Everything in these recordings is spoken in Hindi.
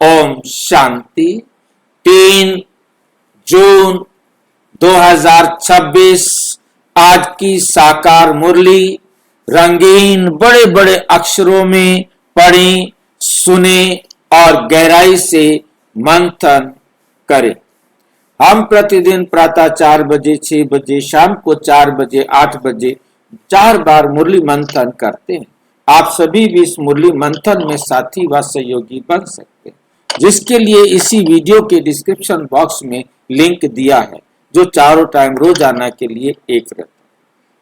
ओम शांति। 3 जून 2026 आज की साकार मुरली रंगीन बड़े बड़े अक्षरों में पढ़ें, सुने और गहराई से मंथन करें। हम प्रतिदिन प्रातः 4 बजे, 6 बजे, शाम को 4 बजे, 8 बजे 4 बार मुरली मंथन करते हैं। आप सभी भी इस मुरली मंथन में साथी व सहयोगी बन सकते हैं, जिसके लिए इसी वीडियो के डिस्क्रिप्शन बॉक्स में लिंक दिया है, जो चारों टाइम रोजाना के लिए एक रहता है।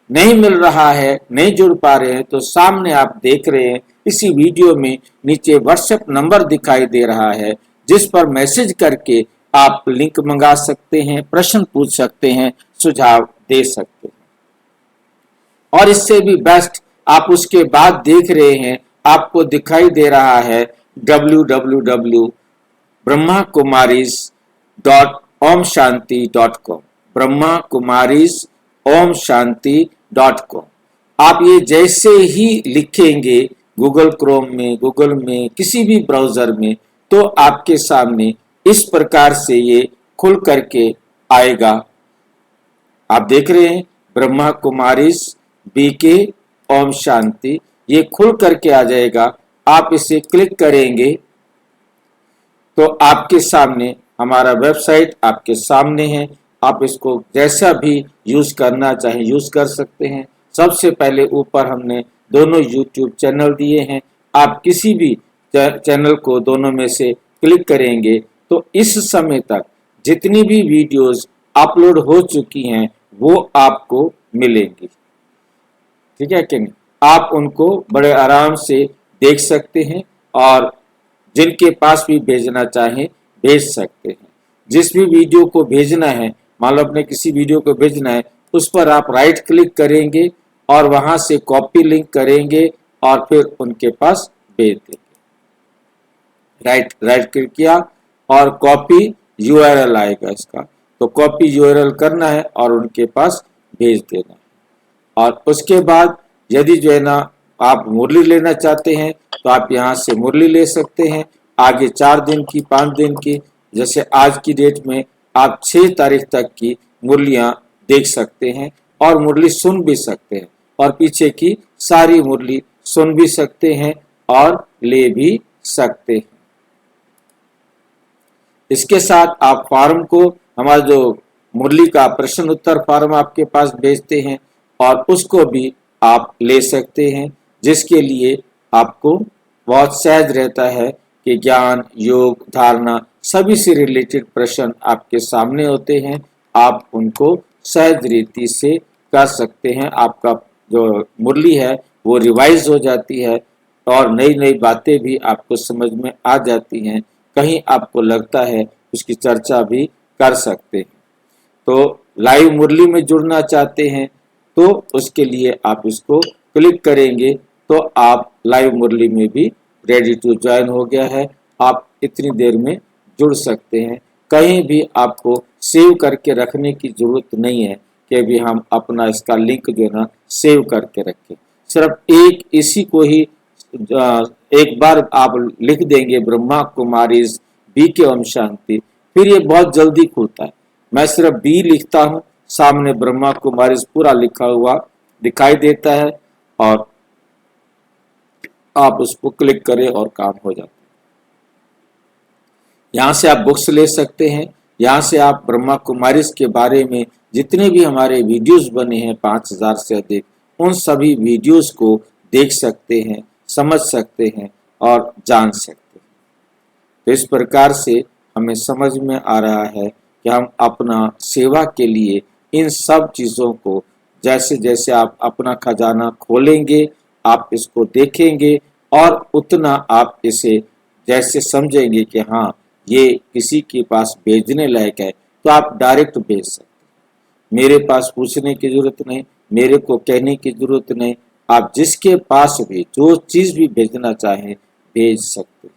नहीं मिल रहा है, नहीं जुड़ पा रहे हैं, तो सामने आप देख रहे हैं इसी वीडियो में नीचे व्हाट्सएप नंबर दिखाई दे रहा है, जिस पर मैसेज करके आप लिंक मंगा सकते हैं, प्रश्न पूछ सकते हैं, सुझाव दे सकते हैं। और इससे भी बेस्ट आप उसके बाद देख रहे हैं, आपको दिखाई दे रहा है www.brahmakumaris.omshanti.com brahmakumaris.omshanti.com। आप ये जैसे ही लिखेंगे गूगल क्रोम में, गूगल में, किसी भी ब्राउजर में, तो आपके सामने इस प्रकार से ये खुल करके आएगा। आप देख रहे हैं ब्रह्मा कुमारीज बीके ओम शांति, ये खुल करके आ जाएगा। आप इसे क्लिक करेंगे तो आपके सामने हमारा वेबसाइट आपके सामने है। आप इसको जैसा भी यूज करना चाहे यूज कर सकते हैं। सबसे पहले ऊपर हमने दोनों यूट्यूब चैनल दिए हैं। आप किसी भी चैनल को दोनों में से क्लिक करेंगे तो इस समय तक जितनी भी वीडियोस अपलोड हो चुकी हैं वो आपको मिलेंगी। ठीक है कि नहीं? आप उनको बड़े आराम से देख सकते हैं और जिनके पास भी भेजना चाहें भेज सकते हैं। जिस भी वीडियो को भेजना है, मान लो अपने किसी वीडियो को भेजना है, उस पर आप राइट क्लिक करेंगे और वहां से कॉपी लिंक करेंगे और फिर उनके पास भेज देंगे। राइट क्लिक किया और कॉपी यूआरएल आएगा इसका, तो कॉपी यूआरएल करना है और उनके पास भेज देना है। और उसके बाद यदि जो है ना आप मुरली लेना चाहते हैं तो आप यहाँ से मुरली ले सकते हैं। आगे 4 दिन की, 5 दिन की, जैसे आज की डेट में आप 6 तारीख तक की मुरलियाँ देख सकते हैं और मुरली सुन भी सकते हैं और पीछे की सारी मुरली सुन भी सकते हैं और ले भी सकते हैं। इसके साथ आप फॉर्म को, हमारा जो मुरली का प्रश्न उत्तर फॉर्म आपके पास भेजते हैं और उसको भी आप ले सकते हैं, जिसके लिए आपको बहुत सहज रहता है कि ज्ञान, योग, धारणा सभी से रिलेटेड प्रश्न आपके सामने होते हैं। आप उनको सहज रीति से कर सकते हैं। आपका जो मुरली है वो रिवाइज हो जाती है और नई नई बातें भी आपको समझ में आ जाती हैं। कहीं आपको लगता है उसकी चर्चा भी कर सकते हैं। तो लाइव मुरली में जुड़ना चाहते हैं तो उसके लिए आप इसको क्लिक करेंगे तो आप लाइव मुरली में भी रेडी टू ज्वाइन हो गया है। आप इतनी देर में जुड़ सकते हैं। कहीं भी आपको सेव करके रखने की जरूरत नहीं है कि अभी हम अपना इसका लिंक जो है ना सेव करके रखें। सिर्फ एक इसी को ही एक बार आप लिख देंगे ब्रह्मा कुमारीज बीके ओम शांति, फिर ये बहुत जल्दी खुलता है। मैं सिर्फ बी लिखता हूँ, सामने ब्रह्मा कुमारीज पूरा लिखा हुआ दिखाई देता है और आप उसको क्लिक करें और काम हो जाता है। यहाँ से आप बुक्स ले सकते हैं। यहाँ से आप ब्रह्मा कुमारीज के बारे में जितने भी हमारे वीडियोस बने हैं 5000 से अधिक, उन सभी वीडियोस को देख सकते हैं, समझ सकते हैं और जान सकते हैं। तो इस प्रकार से हमें समझ में आ रहा है कि हम अपना सेवा के लिए इन सब चीज़ों को, जैसे जैसे आप अपना खजाना खोलेंगे, आप इसको देखेंगे और उतना आप इसे जैसे समझेंगे कि हाँ ये किसी के पास भेजने लायक है, तो आप डायरेक्ट भेज सकते हैं। मेरे पास पूछने की जरूरत नहीं, मेरे को कहने की जरूरत नहीं। आप जिसके पास भी जो चीज़ भी भेजना चाहें भेज सकते हैं।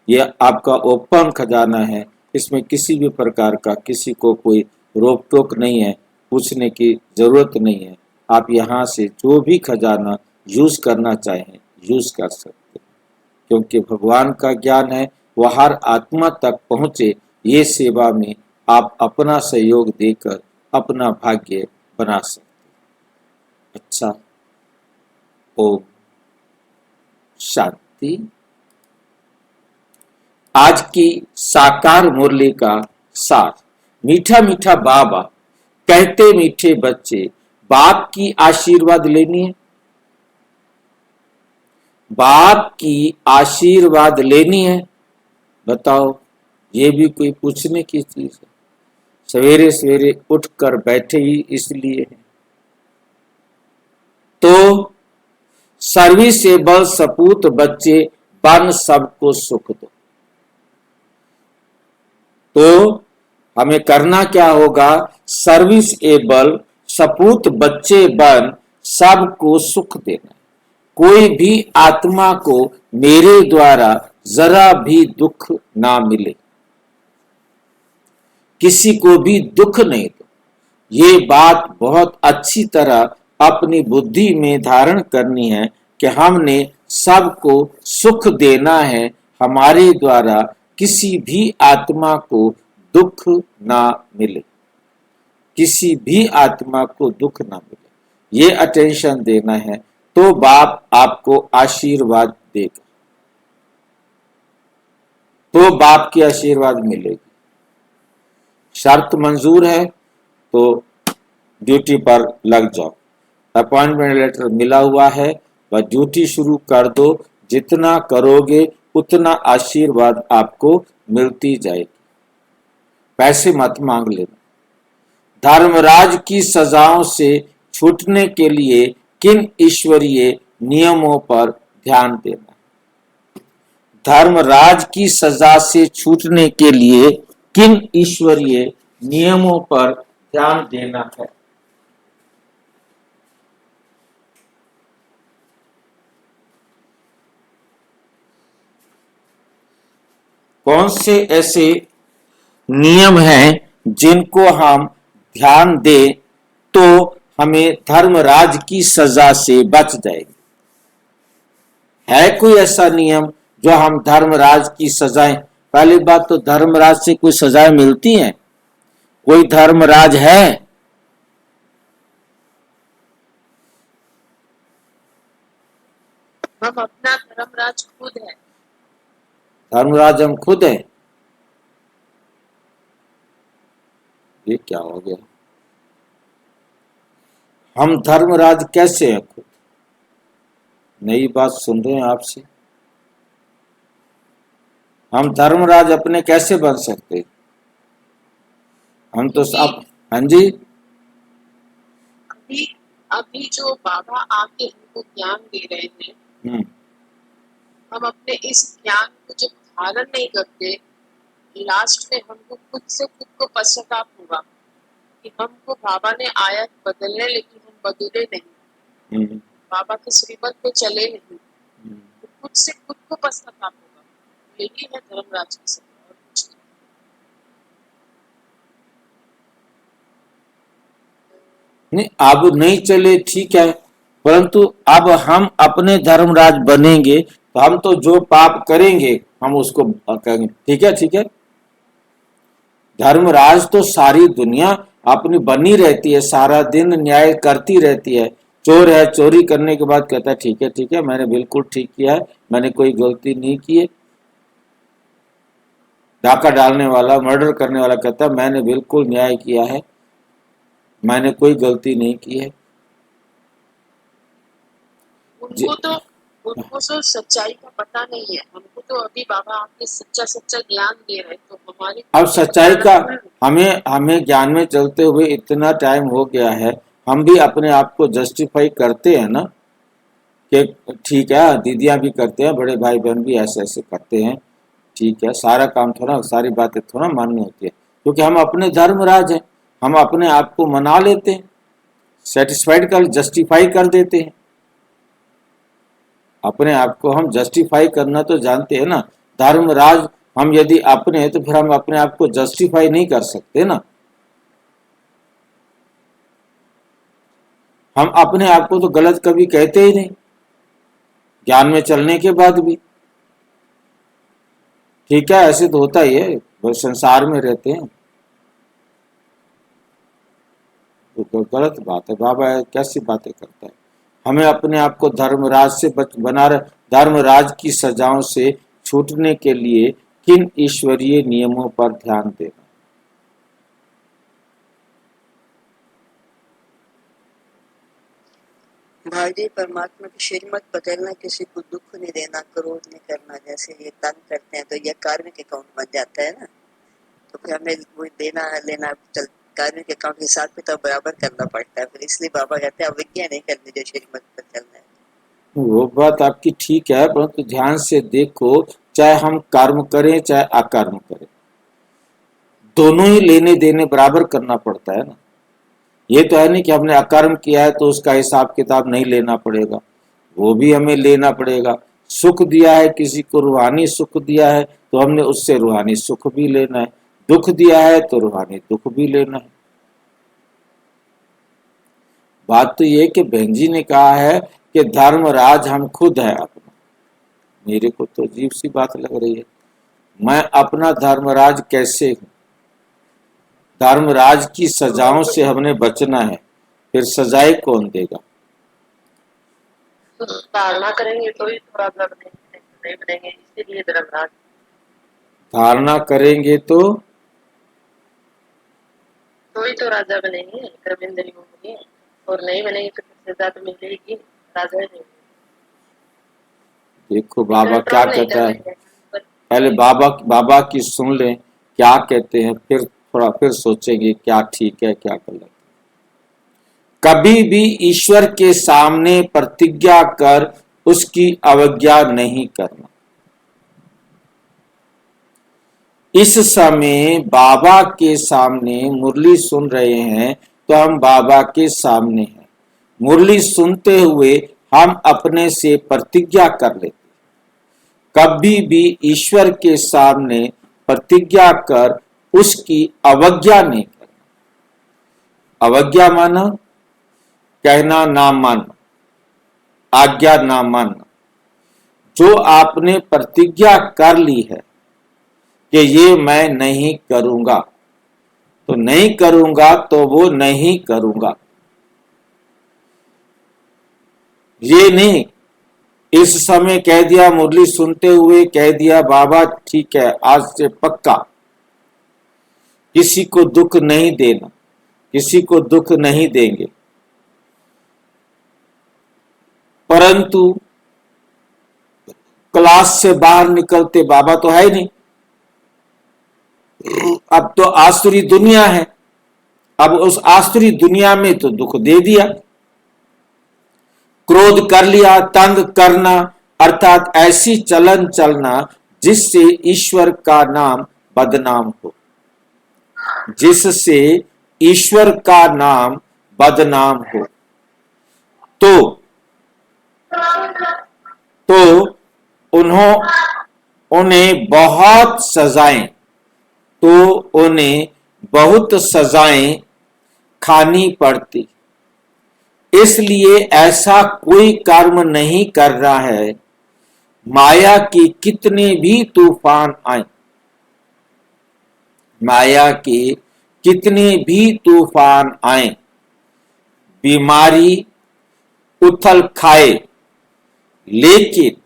यह आपका ओपन खजाना है, इसमें किसी भी प्रकार का किसी को कोई रोक टोक नहीं है, पूछने की जरूरत नहीं है। आप यहाँ से जो भी खजाना यूज करना चाहें यूज कर सकते हैं। क्योंकि भगवान का ज्ञान है वह हर आत्मा तक पहुंचे। ये सेवा में आप अपना सहयोग देकर अपना भाग्य बना सकते। अच्छा, ओम शांति। आज की साकार मुरली का सार। मीठा मीठा बाबा कहते मीठे बच्चे, बाप की आशीर्वाद लेनी है, बाप की आशीर्वाद लेनी है। बताओ, ये भी कोई पूछने की चीज है? सवेरे सवेरे उठकर बैठे ही इसलिए हैं। तो सर्विसेबल सपूत बच्चे बन सबको सुख दो। तो हमें करना क्या होगा? सर्विसेबल सपूत बच्चे बन सबको सुख देना। कोई भी आत्मा को मेरे द्वारा जरा भी दुख ना मिले, किसी को भी दुख नहीं दो। ये बात बहुत अच्छी तरह अपनी बुद्धि में धारण करनी है कि हमने सबको सुख देना है। हमारे द्वारा किसी भी आत्मा को दुख ना मिले, किसी भी आत्मा को दुख ना मिले, ये अटेंशन देना है। तो बाप आपको आशीर्वाद देगा, तो बाप की आशीर्वाद मिलेगी। शर्त मंजूर है तो ड्यूटी पर लग जाओ। अपॉइंटमेंट लेटर मिला हुआ है, वह ड्यूटी शुरू कर दो। जितना करोगे उतना आशीर्वाद आपको मिलती जाएगी। पैसे मत मांग लेना। धर्मराज की सजाओं से छूटने के लिए किन ईश्वरीय नियमों पर ध्यान देना? धर्मराज की सजा से छूटने के लिए किन ईश्वरीय नियमों पर ध्यान देना है? कौन से ऐसे नियम हैं जिनको हम ध्यान दें तो हमें धर्मराज की सजा से बच जाएगी? है कोई ऐसा नियम जो हम धर्मराज की सजाएं? पहली बात तो धर्मराज से कोई सजाएं मिलती हैं? कोई धर्मराज है? हम अपना धर्मराज खुद है। धर्मराज हम खुद हैं। ये क्या हो गया? हम धर्मराज कैसे हैं खुद? नई बात सुन रहे हैं आपसे। हम धर्मराज अपने कैसे बन सकते? हम तो सब, हाँ जी, अभी अभी जो बाबा आके हमको ज्ञान दे रहे हैं, हम अपने इस ज्ञान को जब धारण नहीं करते, लास्ट में हमको खुद से खुद को पश्चाताप होगा कि हमको बाबा ने आया बदलने, लेकिन हम बदले नहीं, बाबा के श्रीमत पे चले नहीं, तो खुद से खुद को पश्चाताप होगा। यही है धर्मराज की सजा, और कुछ नहीं। नहीं, अब नहीं चले ठीक है, परंतु अब हम अपने धर्मराज बनेंगे तो हम तो जो पाप करेंगे हम उसको करेंगे। ठीक है, ठीक है। धर्मराज तो सारी दुनिया अपनी बनी रहती है, सारा दिन न्याय करती रहती है। चोर है, चोरी करने के बाद कहता है ठीक है, ठीक है, मैंने बिल्कुल ठीक किया है, मैंने कोई गलती नहीं की है। डाका डालने वाला, मर्डर करने वाला कहता है मैंने बिल्कुल न्याय किया है, मैंने कोई गलती नहीं की है। उनको तो सच्चाई का पता नहीं है। हमको तो अभी बाबा आपके सच्चा सच्चा ज्ञान दे रहे हैं, तो हमारी अब सच्चाई का हमें ज्ञान में चलते हुए इतना टाइम हो गया है, हम भी अपने आप को जस्टिफाई करते हैं ना कि ठीक है, दीदियां भी करते हैं, बड़े भाई बहन भी ऐसे ऐसे करते हैं। ठीक है, सारा काम थोड़ा, सारी बातें थोड़ा माननी होती है, क्योंकि हम अपने धर्मराज हैं। हम अपने आप को मना लेते हैं, सेटिस्फाइड कर, जस्टिफाई कर देते हैं। अपने आप को हम जस्टिफाई करना तो जानते हैं ना। धर्मराज हम यदि अपने हैं तो फिर हम अपने आप को जस्टिफाई नहीं कर सकते ना। हम अपने आप को तो गलत कभी कहते ही नहीं, ज्ञान में चलने के बाद भी। ठीक है, ऐसे तो होता ही है, वो संसार में रहते हैं। तो गलत बात है, बाबा कैसी बातें करता है। हमें अपने आप को धर्मराज से धर्मराज की सजाओं से छूटने के लिए किन ईश्वरीय नियमों पर ध्यान देना। भाई परमात्मा की श्रीमत बदलना, किसी को दुख नहीं देना, क्रोध नहीं करना। जैसे ये तंग करते हैं तो ये कार्मिक अकाउंट बन जाता है ना, तो फिर हमें वो देना लेना कार्मिक अकाउंट हिसाब किताब बराबर करना पड़ता है। फिर इसलिए बाबा कहते हैं अवज्ञा नहीं करनी जो श्रीमत पर चलना है। वो बात आपकी ठीक है, परंतु ध्यान से देखो, चाहे हम कर्म करें चाहे अकर्म करें, दोनों ही लेने देने बराबर करना पड़ता है ना। ये तो है नहीं कि हमने अकर्म किया है तो उसका हिसाब किताब नहीं लेना पड़ेगा, वो भी हमें लेना पड़ेगा। सुख दिया है किसी को, रूहानी सुख दिया है तो हमने उससे रूहानी सुख भी लेना है, दुख दिया है तो रूहानी दुख भी लेना है। बात तो ये कि बहन जी ने कहा है कि धर्मराज हम खुद है अपना। मेरे को तो अजीब सी बात लग रही है, मैं अपना धर्मराज कैसे हूं? धर्मराज की सजाओं से हमने बचना है, फिर सजाएं कौन देगा? तो धारणा करेंगे तो ही थोड़ा नहीं बनेंगे, इसीलिए धर्मराज। धारणा करेंगे तो ही तो राजा बनेंगे, कर्मेंद्रियों होंगे, और नहीं बनेंगे तो सजा तो मिलेगी, राजा ही नहीं। देखो बाबा क्या कहता है, पहले बाबा की सुन लें क्या कहते हैं, फिर थोड़ा फिर सोचेंगे क्या ठीक है क्या गलत। कभी भी ईश्वर के सामने प्रतिज्ञा कर उसकी अवज्ञा नहीं करना। इस समय बाबा के सामने मुरली सुन रहे हैं तो हम बाबा के सामने हैं। मुरली सुनते हुए हम अपने से प्रतिज्ञा कर लेते, कभी भी ईश्वर के सामने प्रतिज्ञा कर उसकी अवज्ञा नहीं करना। अवज्ञा माना कहना ना मानना, आज्ञा ना मानना। जो आपने प्रतिज्ञा कर ली है कि ये मैं नहीं करूंगा, तो नहीं करूंगा तो वो नहीं करूंगा। ये नहीं इस समय कह दिया, मुरली सुनते हुए कह दिया बाबा ठीक है आज से पक्का किसी को दुख नहीं देना, किसी को दुख नहीं देंगे। परंतु क्लास से बाहर निकलते बाबा तो है ही नहीं, अब तो आसुरी दुनिया है, अब उस आसुरी दुनिया में तो दुख दे दिया, क्रोध कर लिया, तंग करना अर्थात ऐसी चलन चलना जिससे ईश्वर का नाम बदनाम हो, जिससे ईश्वर का नाम बदनाम हो। तो उन्हें बहुत सजाएं, तो उन्हें बहुत सजाएं खानी पड़ती। इसलिए ऐसा कोई कर्म नहीं कर रहा है, माया के कितने भी तूफान आए, माया के कितने भी तूफान आए, बीमारी उथल खाए, लेकिन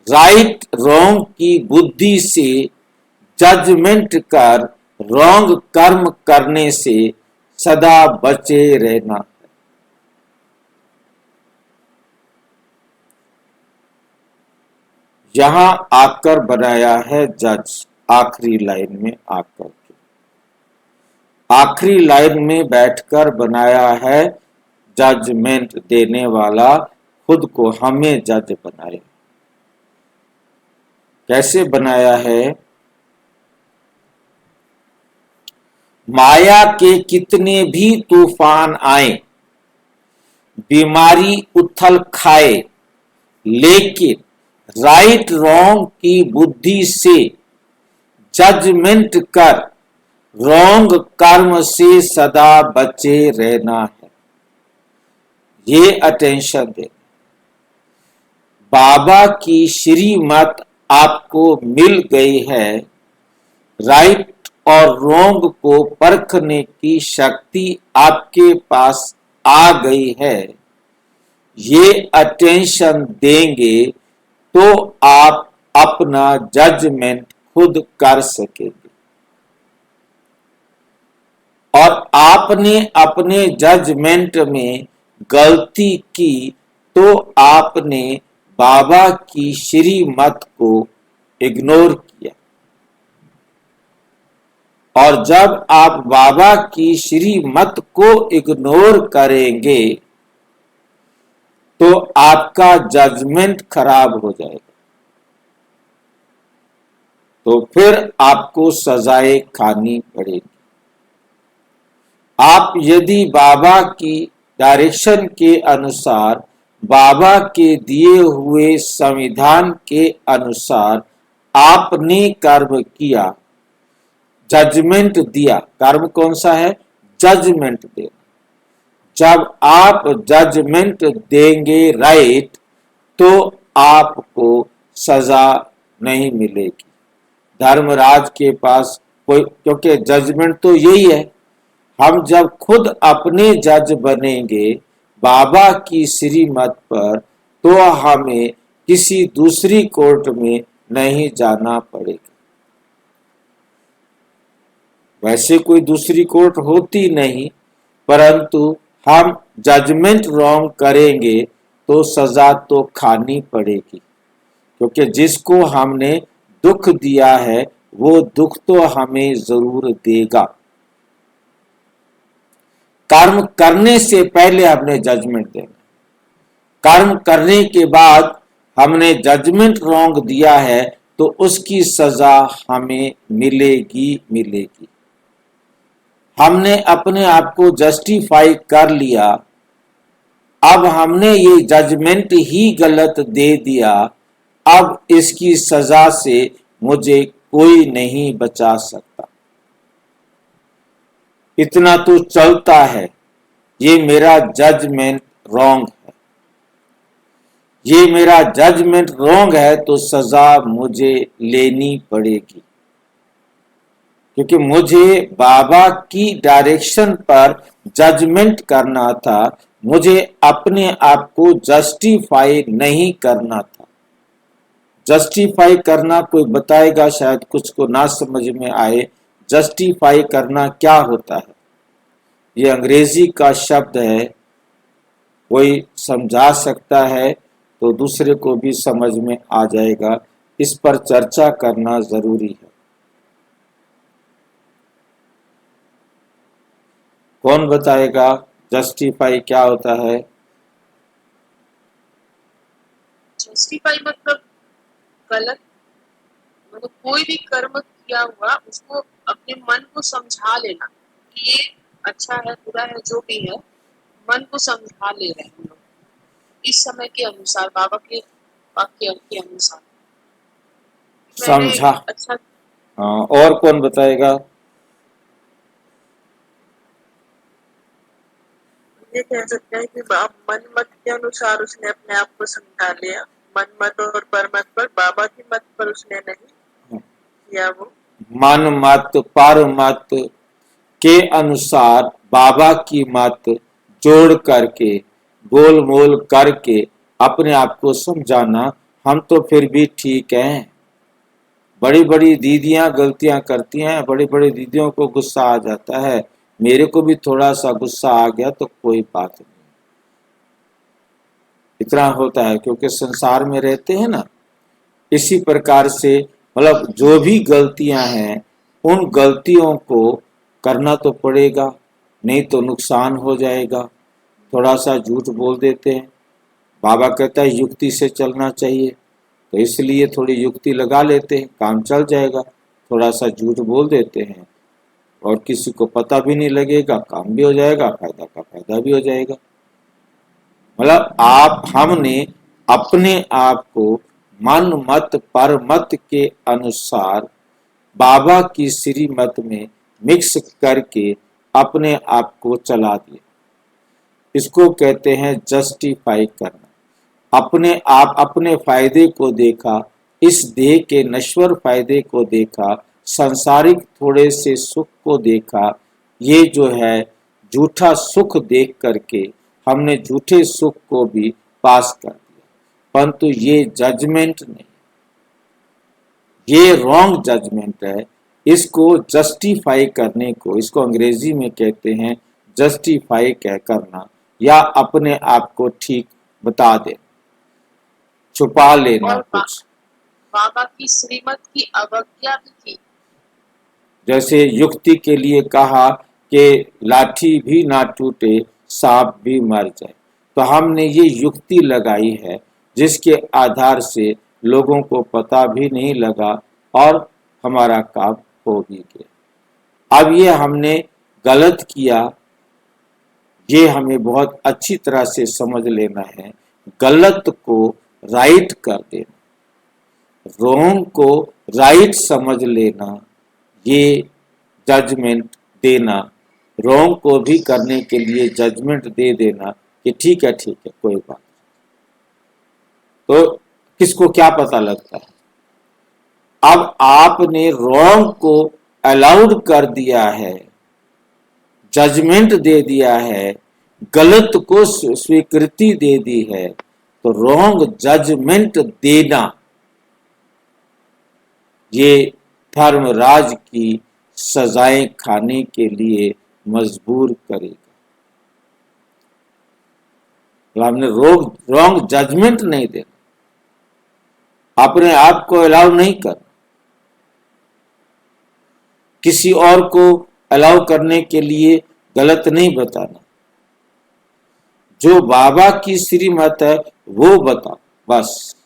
राइट रॉन्ग की बुद्धि से जजमेंट कर रॉन्ग कर्म करने से सदा बचे रहना है। यहां आकर बनाया है जज, आखिरी लाइन में आकर के, आखिरी लाइन में बैठकर बनाया है जजमेंट देने वाला, खुद को हमें जज बनाए। कैसे बनाया है? माया के कितने भी तूफान आए, बीमारी उथल खाए, लेकिन राइट रॉन्ग की बुद्धि से जजमेंट कर रॉन्ग कर्म से सदा बचे रहना है। ये अटेंशन दे। बाबा की श्रीमत आपको मिल गई है, राइट और रॉन्ग को परखने की शक्ति आपके पास आ गई है, ये अटेंशन देंगे तो आप अपना जजमेंट खुद कर सकेंगे। और आपने अपने जजमेंट में गलती की तो आपने बाबा की श्रीमत को इग्नोर किया। और जब आप बाबा की श्रीमत को इग्नोर करेंगे तो आपका जजमेंट खराब हो जाएगा, तो फिर आपको सजाएं खानी पड़ेगी। आप यदि बाबा की डायरेक्शन के अनुसार, बाबा के दिए हुए संविधान के अनुसार आपने कर्म किया, जजमेंट दिया, कर्म कौन सा है? जजमेंट देना। जब आप जजमेंट देंगे राइट, तो आपको सजा नहीं मिलेगी। धर्मराज के पास कोई, क्योंकि जजमेंट तो यही है, हम जब खुद अपने जज बनेंगे बाबा की श्रीमत पर, तो हमें किसी दूसरी कोर्ट में नहीं जाना पड़ेगा। वैसे कोई दूसरी कोर्ट होती नहीं, परंतु हम जजमेंट रॉन्ग करेंगे तो सजा तो खानी पड़ेगी, क्योंकि जिसको हमने दुख दिया है वो दुख तो हमें जरूर देगा। कर्म करने से पहले हमने जजमेंट देना, कर्म करने के बाद हमने जजमेंट रॉन्ग दिया है तो उसकी सजा हमें मिलेगी। हमने अपने आप को जस्टिफाई कर लिया, अब हमने ये जजमेंट ही गलत दे दिया, अब इसकी सजा से मुझे कोई नहीं बचा सकता। इतना तो चलता है, ये मेरा जजमेंट रॉन्ग है, ये मेरा जजमेंट रॉन्ग है तो सजा मुझे लेनी पड़ेगी, क्योंकि मुझे बाबा की डायरेक्शन पर जजमेंट करना था, मुझे अपने आप को जस्टिफाई नहीं करना था। जस्टिफाई करना कोई बताएगा, शायद कुछ को ना समझ में आए। जस्टिफाई करना क्या होता है? ये अंग्रेजी का शब्द है, कोई समझा सकता है तो दूसरे को भी समझ में आ जाएगा। इस पर चर्चा करना जरूरी है। कौन बताएगा जस्टिफाई क्या होता है? जस्टिफाई मतलब गलत, मतलब कोई भी कर्म किया हुआ उसको अपने मन को समझा लेना कि ये अच्छा है बुरा है जो भी है, मन को समझा ले रहे हैं हम लोग इस समय के अनुसार, बाबा के वाक्य के अनुसार समझा। अच्छा। हाँ, और कौन बताएगा? ये कह सकते हैं कि मन मत के अनुसार उसने अपने आप को समझा लिया, मन मत और परमत पर, बाबा की मत पर उसने नहीं किया। वो मन मत पर मत के अनुसार बाबा की मत जोड़ करके, गोल मोल करके अपने आप को समझाना, हम तो फिर भी ठीक हैं। बड़ी बड़ी दीदियां गलतियां करती हैं, बड़ी बड़ी दीदियों को गुस्सा आ जाता है, मेरे को भी थोड़ा सा गुस्सा आ गया तो कोई बात नहीं, इतना होता है, क्योंकि संसार में रहते हैं ना। इसी प्रकार से मतलब जो भी गलतियां हैं उन गलतियों को करना तो पड़ेगा, नहीं तो नुकसान हो जाएगा। थोड़ा सा झूठ बोल देते हैं, बाबा कहता है युक्ति से चलना चाहिए, तो इसलिए थोड़ी युक्ति लगा लेते हैं, काम चल जाएगा। थोड़ा सा झूठ बोल देते हैं और किसी को पता भी नहीं लगेगा, काम भी हो जाएगा, फायदा का फायदा भी हो जाएगा। मतलब हमने अपने आप को मन मत पर मत के अनुसार बाबा की श्रीमत में मिक्स करके अपने आप को चला दिया। इसको कहते हैं जस्टिफाई करना। अपने आप अपने फायदे को देखा इस देह के नश्वर फायदे को देखा, सांसारिक थोड़े से सुख को देखा। ये जो है झूठा सुख देख करके हमने झूठे सुख को भी पास कर दिया, परंतु ये जजमेंट नहीं, ये रॉन्ग जजमेंट है। इसको जस्टिफाई करने को, इसको अंग्रेजी में कहते हैं जस्टिफाई कह करना, या अपने आप को ठीक बता देना, छुपा लेना और कुछ। बाबा की श्रीमत की अवज्ञा भी की। जैसे युक्ति के लिए कहा कि लाठी भी ना टूटे, सांप भी मर जाए, तो हमने ये युक्ति लगाई है जिसके आधार से लोगों को पता भी नहीं लगा और हमारा काम हो भी गया। अब ये हमने गलत किया, ये हमें बहुत अच्छी तरह से समझ लेना है। गलत को राइट कर देना, रॉन्ग को राइट समझ लेना, ये जजमेंट देना, रॉन्ग को भी करने के लिए जजमेंट दे देना कि ठीक है कोई बात। तो किसको क्या पता लगता है? अब आपने रॉन्ग को अलाउड कर दिया है, जजमेंट दे दिया है, गलत को स्वीकृति दे दी है, तो रॉन्ग जजमेंट देना ये धर्मराज की सजाएं खाने के लिए मजबूर करेगा। हमने रॉन्ग जजमेंट नहीं देना, अपने आप को अलाउ नहीं करना, किसी और को अलाउ करने के लिए गलत नहीं बताना। जो बाबा की श्रीमत है वो बताओ, बस।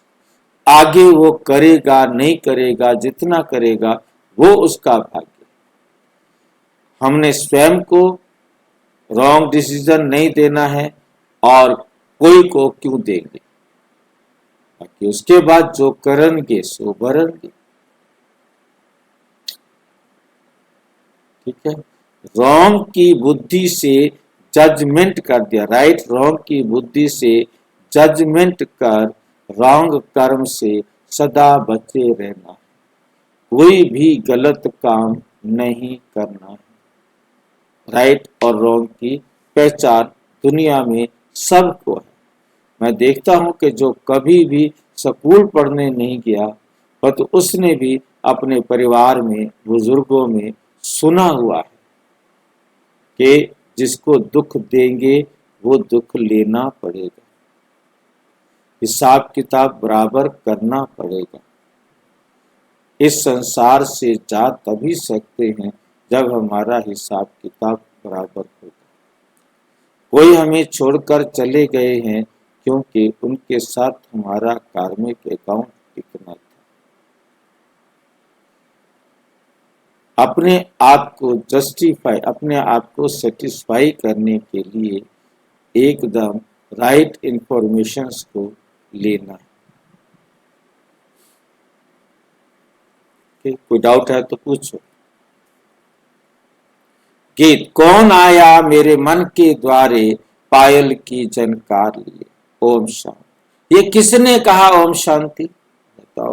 आगे वो करेगा नहीं करेगा, जितना करेगा वो उसका भाग्य। हमने स्वयं को रॉन्ग डिसीजन नहीं देना है और कोई को क्यों देंगे, बाकी उसके बाद जो करेंगे सो भरेंगे। ठीक है, रॉन्ग की बुद्धि से जजमेंट कर दिया, राइट रॉन्ग की बुद्धि से जजमेंट कर रॉन्ग कर्म से सदा बचे रहना है। कोई भी गलत काम नहीं करना है। राइट और रॉन्ग की पहचान दुनिया में सबको है। मैं देखता हूं कि जो कभी भी स्कूल पढ़ने नहीं गया, तो उसने भी अपने परिवार में, बुजुर्गों में सुना हुआ है कि जिसको दुख देंगे वो दुख लेना पड़ेगा, हिसाब किताब बराबर करना पड़ेगा। इस संसार से जा तभी सकते हैं जब हमारा हिसाब किताब बराबर होगा। कोई हमें छोड़कर चले गए हैं क्योंकि उनके साथ हमारा कार्मिक अकाउंट टिकना था। अपने आप को जस्टिफाई, अपने आप को सेटिस्फाई करने के लिए एकदम राइट इंफॉर्मेशंस को लेना है। कोई डाउट है तो पूछो। गीत, कौन आया मेरे मन के द्वारे, पायल की जनकार लिए, ओम शांति। ये किसने कहा ओम शांति? बताओ,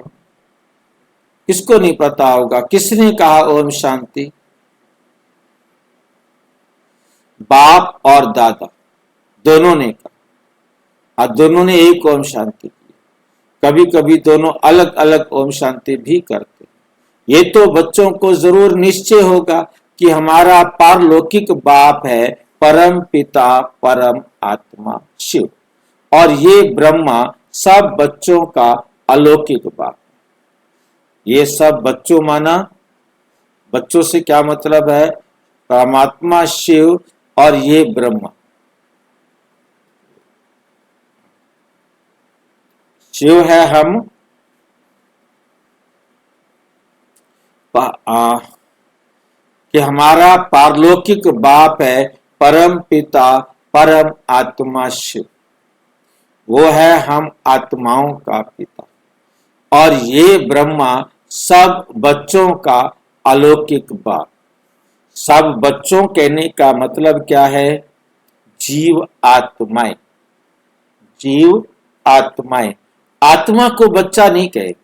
किसको नहीं पता होगा किसने कहा ओम शांति? बाप और दादा दोनों ने कहा, और दोनों ने एक ओम शांति की। कभी कभी दोनों अलग अलग ओम शांति भी करते। ये तो बच्चों को जरूर निश्चय होगा कि हमारा पारलौकिक बाप है परम पिता परम आत्मा शिव, और ये ब्रह्मा सब बच्चों का अलौकिक बाप। ये सब बच्चों माना, बच्चों से क्या मतलब है? परमात्मा शिव और ये ब्रह्मा। शिव है हम, कि हमारा पारलौकिक बाप है परम पिता परम आत्मा शिव, वो है हम आत्माओं का पिता। और ये ब्रह्मा सब बच्चों का अलौकिक बाप। सब बच्चों कहने का मतलब क्या है? जीव आत्माएं, जीव आत्माएं। आत्मा को बच्चा नहीं कहेंगे,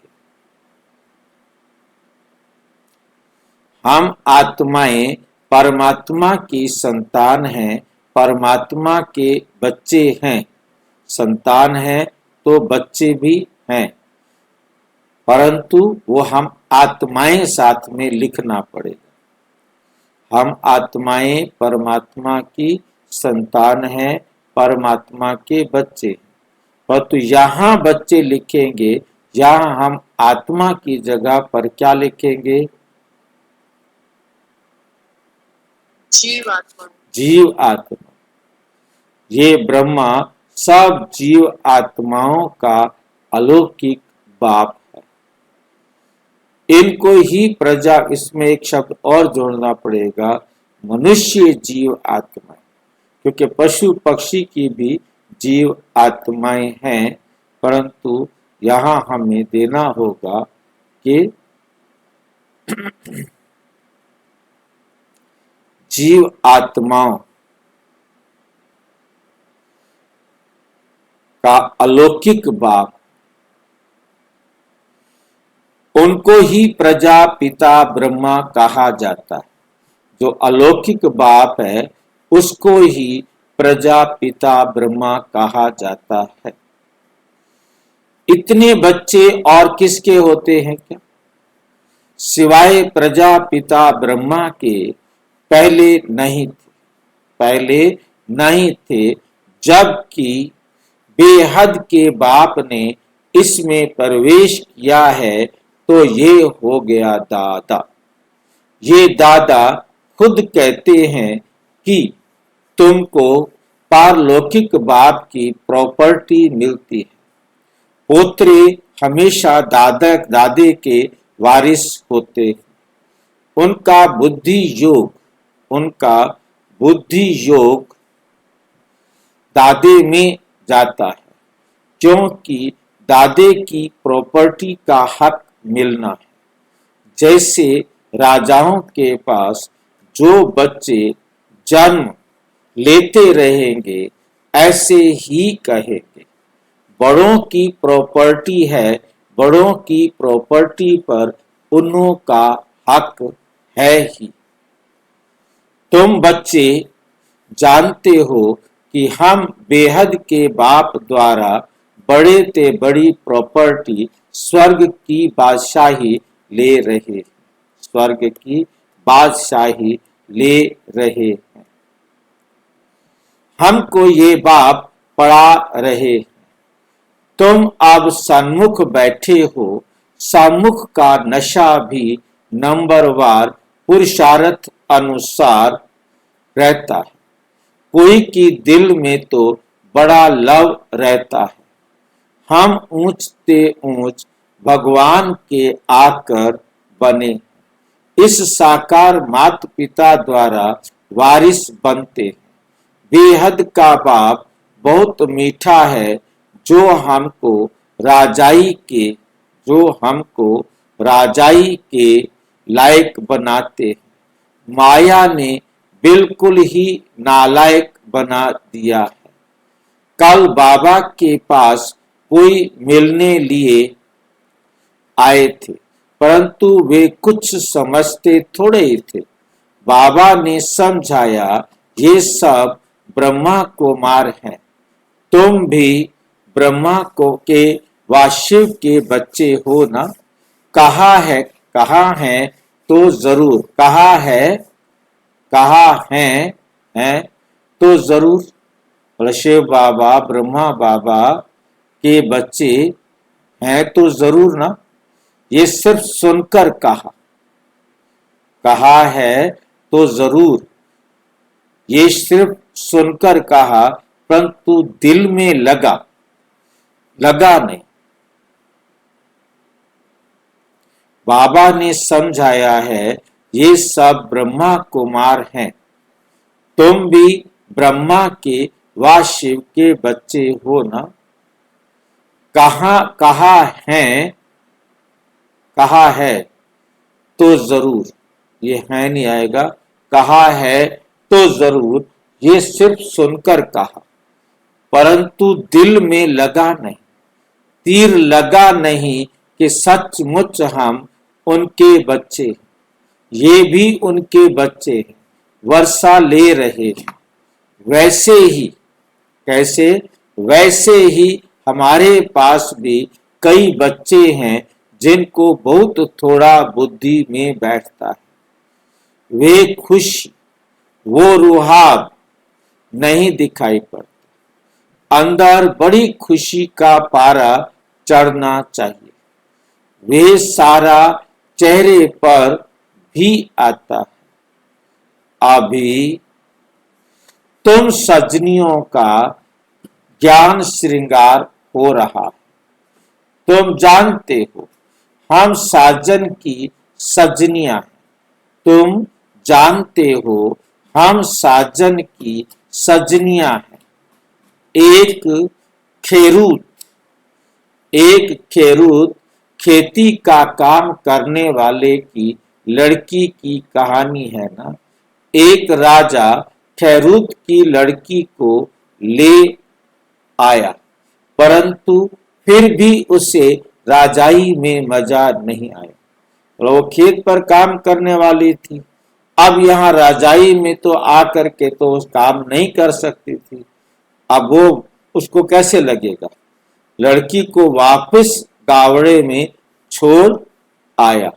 हम आत्माएं परमात्मा की संतान हैं, परमात्मा के बच्चे हैं। संतान है तो बच्चे भी हैं, परंतु वो हम आत्माएं साथ में लिखना पड़ेगा। हम आत्माएं परमात्मा की संतान हैं, परमात्मा के बच्चे, परंतु यहाँ बच्चे लिखेंगे, यहाँ हम आत्मा की जगह पर क्या लिखेंगे? जीव आत्मा। जीव आत्मा। ये ब्रह्मा सब जीव आत्माओं का अलौकिक बाप है। इनको ही प्रजा, इसमें एक शब्द और जोड़ना पड़ेगा, मनुष्य जीव आत्माएं, क्योंकि पशु पक्षी की भी जीव आत्माएं हैं, परंतु यहाँ हमें देना होगा कि जीव आत्माओं का अलौकिक बाप, उनको ही प्रजापिता ब्रह्मा कहा जाता है। जो अलौकिक बाप है उसको ही प्रजापिता ब्रह्मा कहा जाता है। इतने बच्चे और किसके होते हैं क्या? सिवाय प्रजापिता ब्रह्मा के पहले नहीं थे, पहले नहीं थे, जबकि बेहद के बाप ने इसमें प्रवेश किया है तो ये हो गया दादा। ये दादा खुद कहते हैं कि तुमको पारलौकिक बाप की प्रॉपर्टी मिलती है। पोत्रे हमेशा दादा दादे के वारिस होते हैं। उनका बुद्धि योग दादे में जाता है, क्योंकि दादे की प्रॉपर्टी का हक मिलना है। जैसे राजाओं के पास जो बच्चे जन्म लेते रहेंगे ऐसे ही कहेंगे, बड़ों की प्रॉपर्टी है, बड़ों की प्रॉपर्टी पर उन्हों का हक है ही। तुम बच्चे जानते हो कि हम बेहद के बाप द्वारा बड़े ते बड़ी प्रॉपर्टी स्वर्ग की बादशाही ले रहे, स्वर्ग की बादशाही ले रहे हैं। हमको ये बाप पढ़ा रहे। तुम अब सन्मुख बैठे हो, सम्मुख का नशा भी नंबरवार पुरुषार्थ अनुसार रहता है। कोई की दिल में तो बड़ा लव रहता है, हम ऊंचते ऊंच भगवान के आकर बने, इस साकार माता पिता द्वारा वारिस बनते हैं। बेहद का बाप बहुत मीठा है, जो हमको राजाई के लायक बनाते हैं। माया ने बिल्कुल ही नालायक बना दिया है। कल बाबा के पास कोई मिलने लिए आए थे, परंतु वे कुछ समझते थोड़े ही थे। बाबा ने समझाया, ये सब ब्रह्मा कुमार हैं, तुम भी ब्रह्मा को के व शिव के बच्चे हो ना। कहा है तो जरूर, कहा है तो जरूर। शिव बाबा ब्रह्मा बाबा के बच्चे हैं तो जरूर ना। ये सिर्फ सुनकर कहा है तो जरूर, ये सिर्फ सुनकर कहा, परंतु दिल में लगा नहीं। बाबा ने समझाया है, ये सब ब्रह्मा कुमार हैं, तुम भी ब्रह्मा के व शिव के बच्चे हो ना। कहा है तो जरूर, ये है नहीं आएगा, कहा है तो जरूर, ये सिर्फ सुनकर कहा, परंतु दिल में लगा नहीं, तीर लगा नहीं कि सचमुच हम उनके बच्चे। ये भी उनके बच्चे हैं, वर्षा ले रहे हैं। वैसे ही, कैसे? वैसे ही हमारे पास भी कई बच्चे हैं जिनको बहुत थोड़ा बुद्धि में बैठता है। वे खुशी, वो रुहाब नहीं दिखाई पड़ता। अंदर बड़ी खुशी का पारा चढ़ना चाहिए। वे सारा चेहरे पर भी आता है। अभी तुम सजनियों का ज्ञान श्रृंगार हो रहा है। तुम जानते हो हम साजन की सजनियां हैं। तुम जानते हो हम साजन की सजनियां हैं। खेरूत एक खेरूत खेती का काम करने वाले की लड़की की कहानी है ना। एक राजा खेरूत की लड़की को ले आया, परंतु फिर भी उसे राजाई में मजा नहीं आया। वो खेत पर काम करने वाली थी, अब यहाँ राजाई में तो आकर के तो उस काम नहीं कर सकती थी। अब वो उसको कैसे लगेगा? लड़की को वापस गावड़े में छोड़ आया,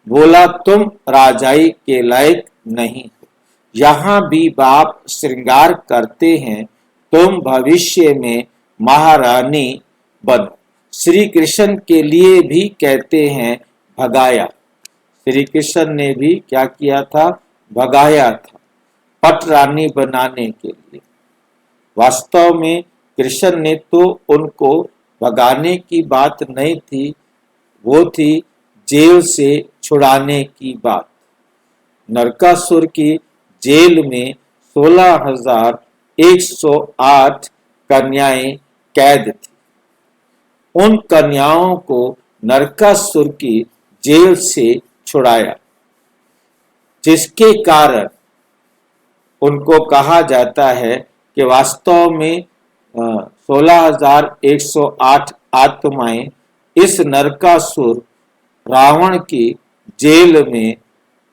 बोला तुम राजाई के लायक नहीं हो। यहाँ भी बाप श्रृंगार करते हैं, तुम भविष्य में महारानी बनो। श्री कृष्ण के लिए भी कहते हैं भगाया। श्री कृष्ण ने भी क्या किया था? भगाया था, पट रानी बनाने के लिए। वास्तव में कृष्ण ने तो उनको भगाने की बात नहीं थी, वो थी जेल से छुड़ाने की बात। नरकासुर की जेल में 16,108 कन्याएं कैद थी। उन कन्याओं को नरकासुर की जेल से छुड़ाया, जिसके कारण उनको कहा जाता है कि वास्तव में 16,108 आत्माएं इस नरकासुर रावण की जेल में,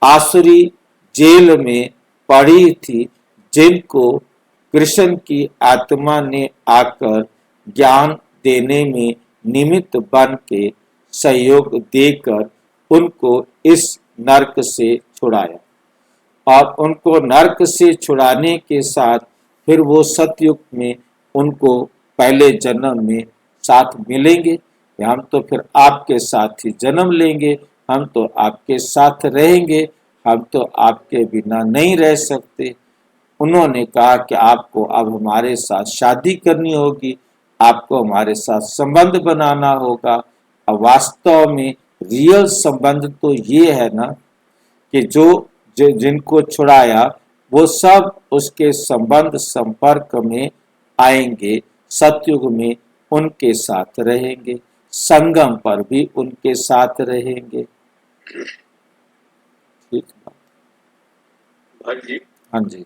आसुरी जेल में पड़ी थी, जिनको कृष्ण की आत्मा ने आकर ज्ञान देने में निमित्त बन के सहयोग देकर उनको इस नरक से छुड़ाया। और उनको नरक से छुड़ाने के साथ फिर वो सतयुग में उनको पहले जन्म में साथ मिलेंगे। हम तो फिर आपके साथ ही जन्म लेंगे, हम तो आपके साथ रहेंगे, हम तो आपके बिना नहीं रह सकते। उन्होंने कहा कि आपको अब हमारे साथ शादी करनी होगी, आपको हमारे साथ संबंध बनाना होगा। अब वास्तव में रियल संबंध तो ये है ना कि जो जिनको छुड़ाया वो सब उसके संबंध संपर्क में आएंगे, सतयुग में उनके साथ रहेंगे, संगम पर भी उनके साथ रहेंगे। ठीक भाई जी। हाँ जी,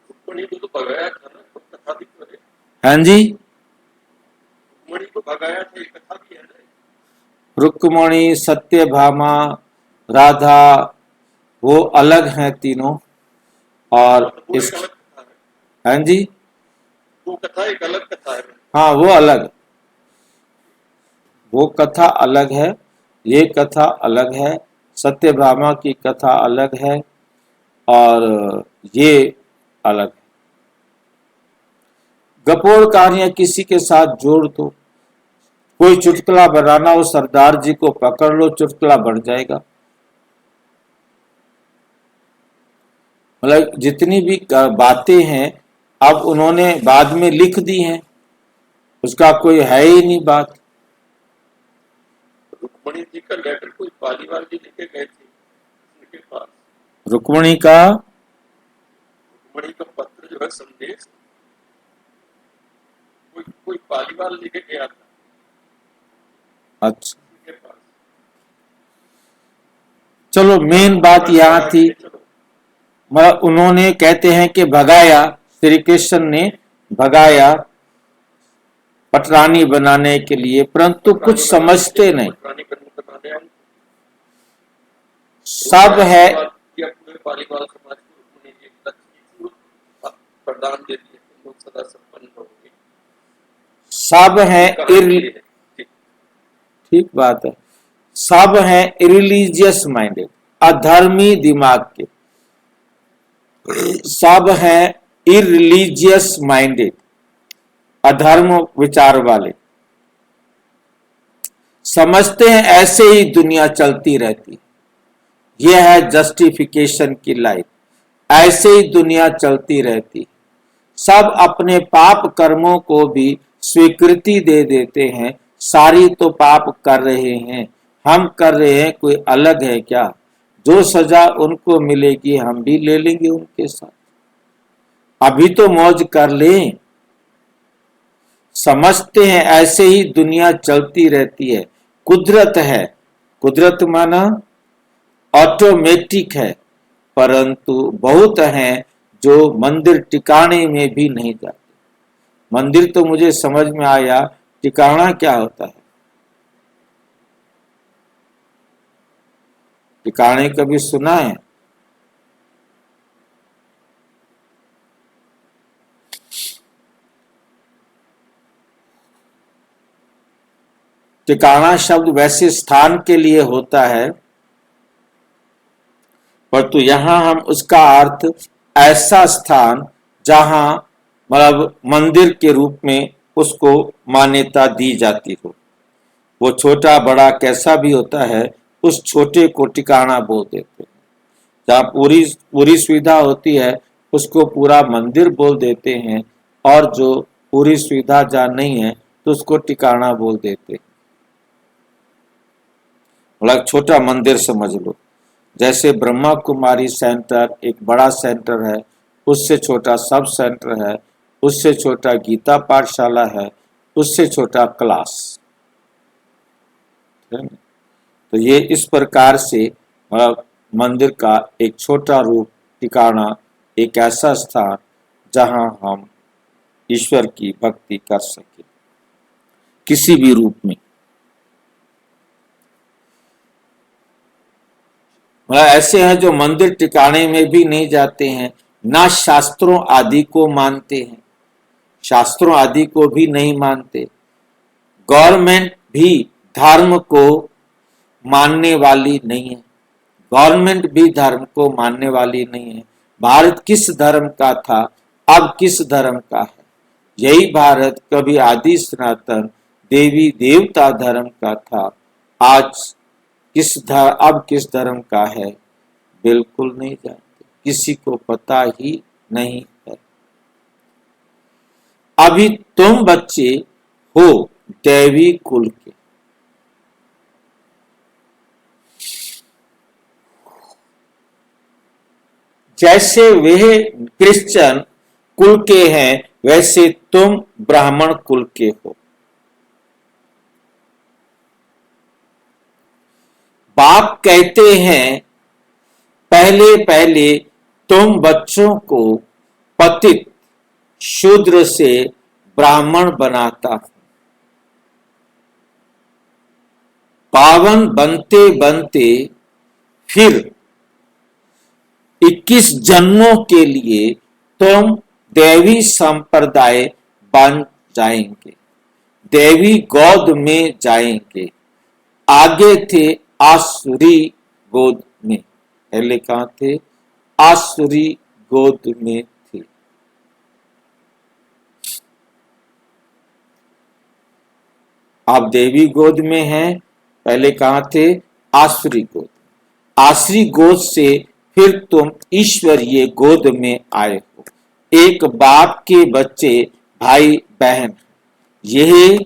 रुक्मणी को तो भगाया था ना, तो कथा भी तो है। हाँ जी, रुक्मणी को भगाया था, ये कथा भी है ना। रुक्मणी, सत्यभामा, राधा वो अलग हैं तीनों। और वो इस एक अलग कथा है, हाँ जी, वो कथा एक अलग कथा है। हाँ वो अलग, वो कथा अलग है, ये कथा अलग है। सत्यभामा की कथा अलग है और ये अलग है। गपोड़ कहानियां किसी के साथ जोड़ दो, कोई चुटकुला बनाना हो, सरदार जी को पकड़ लो, चुटकुला बन जाएगा। मतलब जितनी भी बातें हैं अब उन्होंने बाद में लिख दी हैं, उसका कोई है ही नहीं बात। रुक्मणी जी का लेटर कोई पालीवाल जी लेके गए थे उनके पास। रुक्मणी का पत्र जो है, संदेश, कोई पालीवाल लेके गया था अच्छा, उनके पास। चलो मेन बात यहाँ थी, मतलब उन्होंने कहते हैं कि भगाया, श्री कृष्ण ने भगाया पटरानी बनाने के लिए, परंतु कुछ समझते नहीं। सब है या पूरे परिवार समाज को उन्हें एक लक्ष्य प्रदान दे दिए, लोग सदा संपन्न होंगे। सब है ठीक बात है, सब है इरिलीजियस माइंडेड, अधर्मी दिमाग के, सब है इरिलीजियस माइंडेड, अधर्म विचार वाले, समझते हैं ऐसे ही दुनिया चलती रहती है, यह है जस्टिफिकेशन की लाइफ, ऐसे ही दुनिया चलती रहती है। सब अपने पाप कर्मों को भी स्वीकृति दे देते हैं, सारी तो पाप कर रहे हैं, हम कर रहे हैं, कोई अलग है क्या? जो सजा उनको मिलेगी हम भी ले लेंगे उनके साथ, अभी तो मौज कर लें। समझते हैं ऐसे ही दुनिया चलती रहती है, कुदरत है, कुदरत माना ऑटोमेटिक है, परंतु बहुत हैं जो मंदिर टिकाने में भी नहीं जाते। मंदिर तो मुझे समझ में आया, टिकाना क्या होता है? टिकाने कभी सुना है? टिकाना शब्द वैसे स्थान के लिए होता है, परंतु यहां हम उसका अर्थ ऐसा स्थान जहां मतलब मंदिर के रूप में उसको मान्यता दी जाती हो। वो छोटा बड़ा कैसा भी होता है, उस छोटे को टिकाना बोल देते हैं। जहाँ पूरी सुविधा होती है उसको पूरा मंदिर बोल देते हैं, और जो पूरी सुविधा जहाँ नहीं है तो उसको टिकाना बोल देते हैं। मतलब छोटा मंदिर समझ लो, जैसे ब्रह्मा कुमारी सेंटर एक बड़ा सेंटर है, उससे छोटा सब सेंटर है, उससे छोटा गीता पाठशाला है, उससे छोटा क्लास है। तो ये इस प्रकार से मंदिर का एक छोटा रूप, टिकाना, एक ऐसा स्थान जहां हम ईश्वर की भक्ति कर सके किसी भी रूप में। ऐसे हैं जो मंदिर टिकाने में भी नहीं जाते हैं, ना शास्त्रों आदि को मानते हैं, शास्त्रों आदि को भी नहीं मानते। गवर्नमेंट भी धर्म को मानने वाली नहीं है, गवर्नमेंट भी धर्म को मानने वाली नहीं है। भारत किस धर्म का था, अब किस धर्म का है? यही भारत कभी आदि सनातन देवी देवता धर्म का था, आज अब किस धर्म का है बिल्कुल नहीं जानते, किसी को पता ही नहीं है। अभी तुम बच्चे हो दैवी कुल के, जैसे वे क्रिश्चियन कुल के हैं वैसे तुम ब्राह्मण कुल के हो। बाप कहते हैं पहले पहले तुम बच्चों को पतित शूद्र से ब्राह्मण बनाता हूं, पावन बनते बनते फिर 21 जन्मों के लिए तुम देवी संप्रदाय बन जाएंगे, देवी गोद में जाएंगे। आगे थे आसुरी गोद में, पहले कहां थे? आसुरी गोद में थे। आप देवी गोद में हैं, पहले कहां थे? आसुरी गोद। आसुरी गोद से फिर तुम ईश्वरीय गोद में आए हो, एक बाप के बच्चे भाई बहन। यह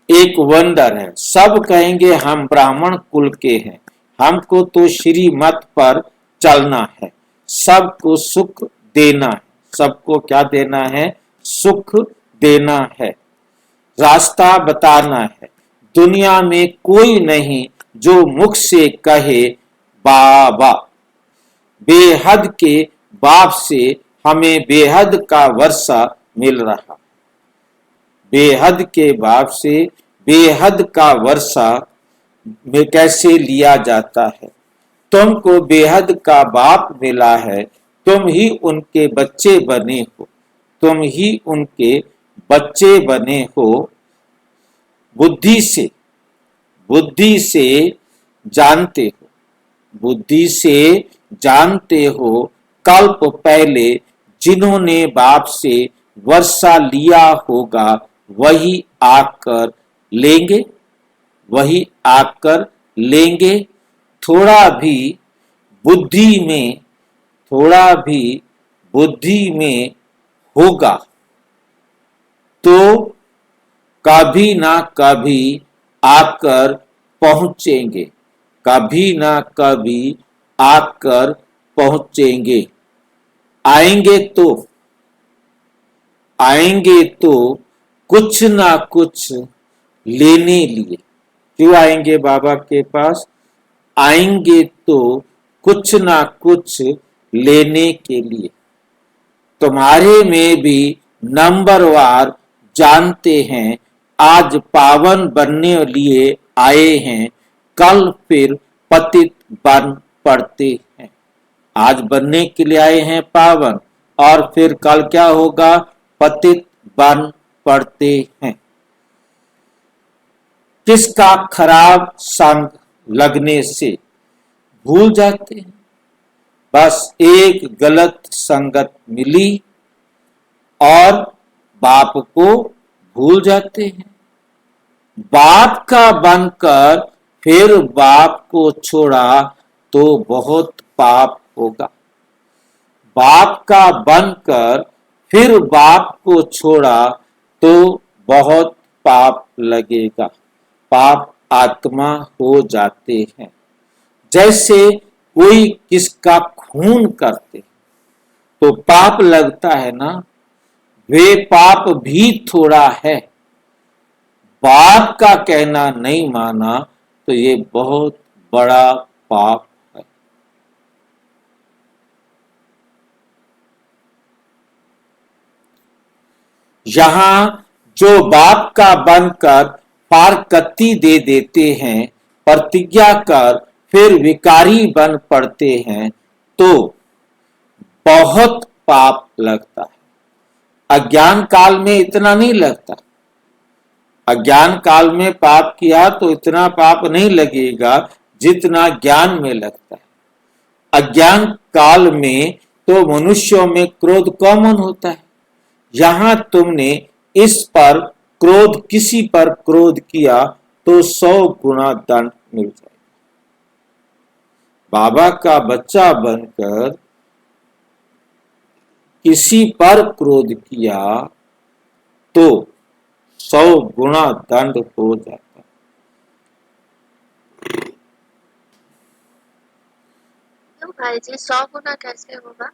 एक वंडर है। सब कहेंगे हम ब्राह्मण कुल के हैं, हमको तो श्रीमत पर चलना है, सबको सुख देना है। सबको क्या देना है? सुख देना है, रास्ता बताना है। दुनिया में कोई नहीं जो मुख से कहे बाबा। बेहद के बाप से हमें बेहद का वर्षा मिल रहा, बेहद के बाप से बेहद का वर्षा में कैसे लिया जाता है? तुमको बेहद का बाप मिला है, तुम ही उनके बच्चे बने हो, तुम ही उनके बच्चे बने हो। बुद्धि से जानते हो, बुद्धि से जानते हो, कल्प पहले जिन्होंने बाप से वर्षा लिया होगा वही आकर लेंगे, वही आकर लेंगे। थोड़ा भी बुद्धि में होगा तो कभी ना कभी आकर पहुंचेंगे, कभी ना कभी आकर पहुंचेंगे। आएंगे तो कुछ ना कुछ लेने लिए। क्यों आएंगे बाबा के पास? आएंगे तो कुछ ना कुछ लेने के लिए। तुम्हारे में भी नंबरवार जानते हैं, आज पावन बनने लिए आए हैं, कल फिर पतित बन पड़ते हैं। आज बनने के लिए आए हैं पावन, और फिर कल क्या होगा? पतित बन पड़ते हैं। किसका खराब संग लगने से भूल जाते हैं। बस एक गलत संगत मिली और बाप को भूल जाते हैं। बाप का बनकर फिर बाप को छोड़ा तो बहुत पाप होगा। बाप का बनकर फिर बाप को छोड़ा तो बहुत पाप लगेगा, पाप आत्मा हो जाते हैं। जैसे कोई किसका खून करते तो पाप लगता है ना, वे पाप भी थोड़ा है। बाप का कहना नहीं माना तो ये बहुत बड़ा पाप है। यहां जो बाप का बनकर फारकती दे देते हैं, प्रतिज्ञा कर फिर विकारी बन पड़ते हैं, तो बहुत पाप लगता है। अज्ञान काल में इतना नहीं लगता। अज्ञान काल में पाप किया तो इतना पाप नहीं लगेगा जितना ज्ञान में लगता है। अज्ञान काल में तो मनुष्यों में क्रोध कॉमन होता है। यहां तुमने इस पर क्रोध, किसी पर क्रोध किया तो 100 गुना दंड मिल जाएगा। बाबा का बच्चा बनकर किसी पर क्रोध किया तो 100 गुना दंड हो जाता है। क्यों भाई जी 100 गुना कैसे होगा?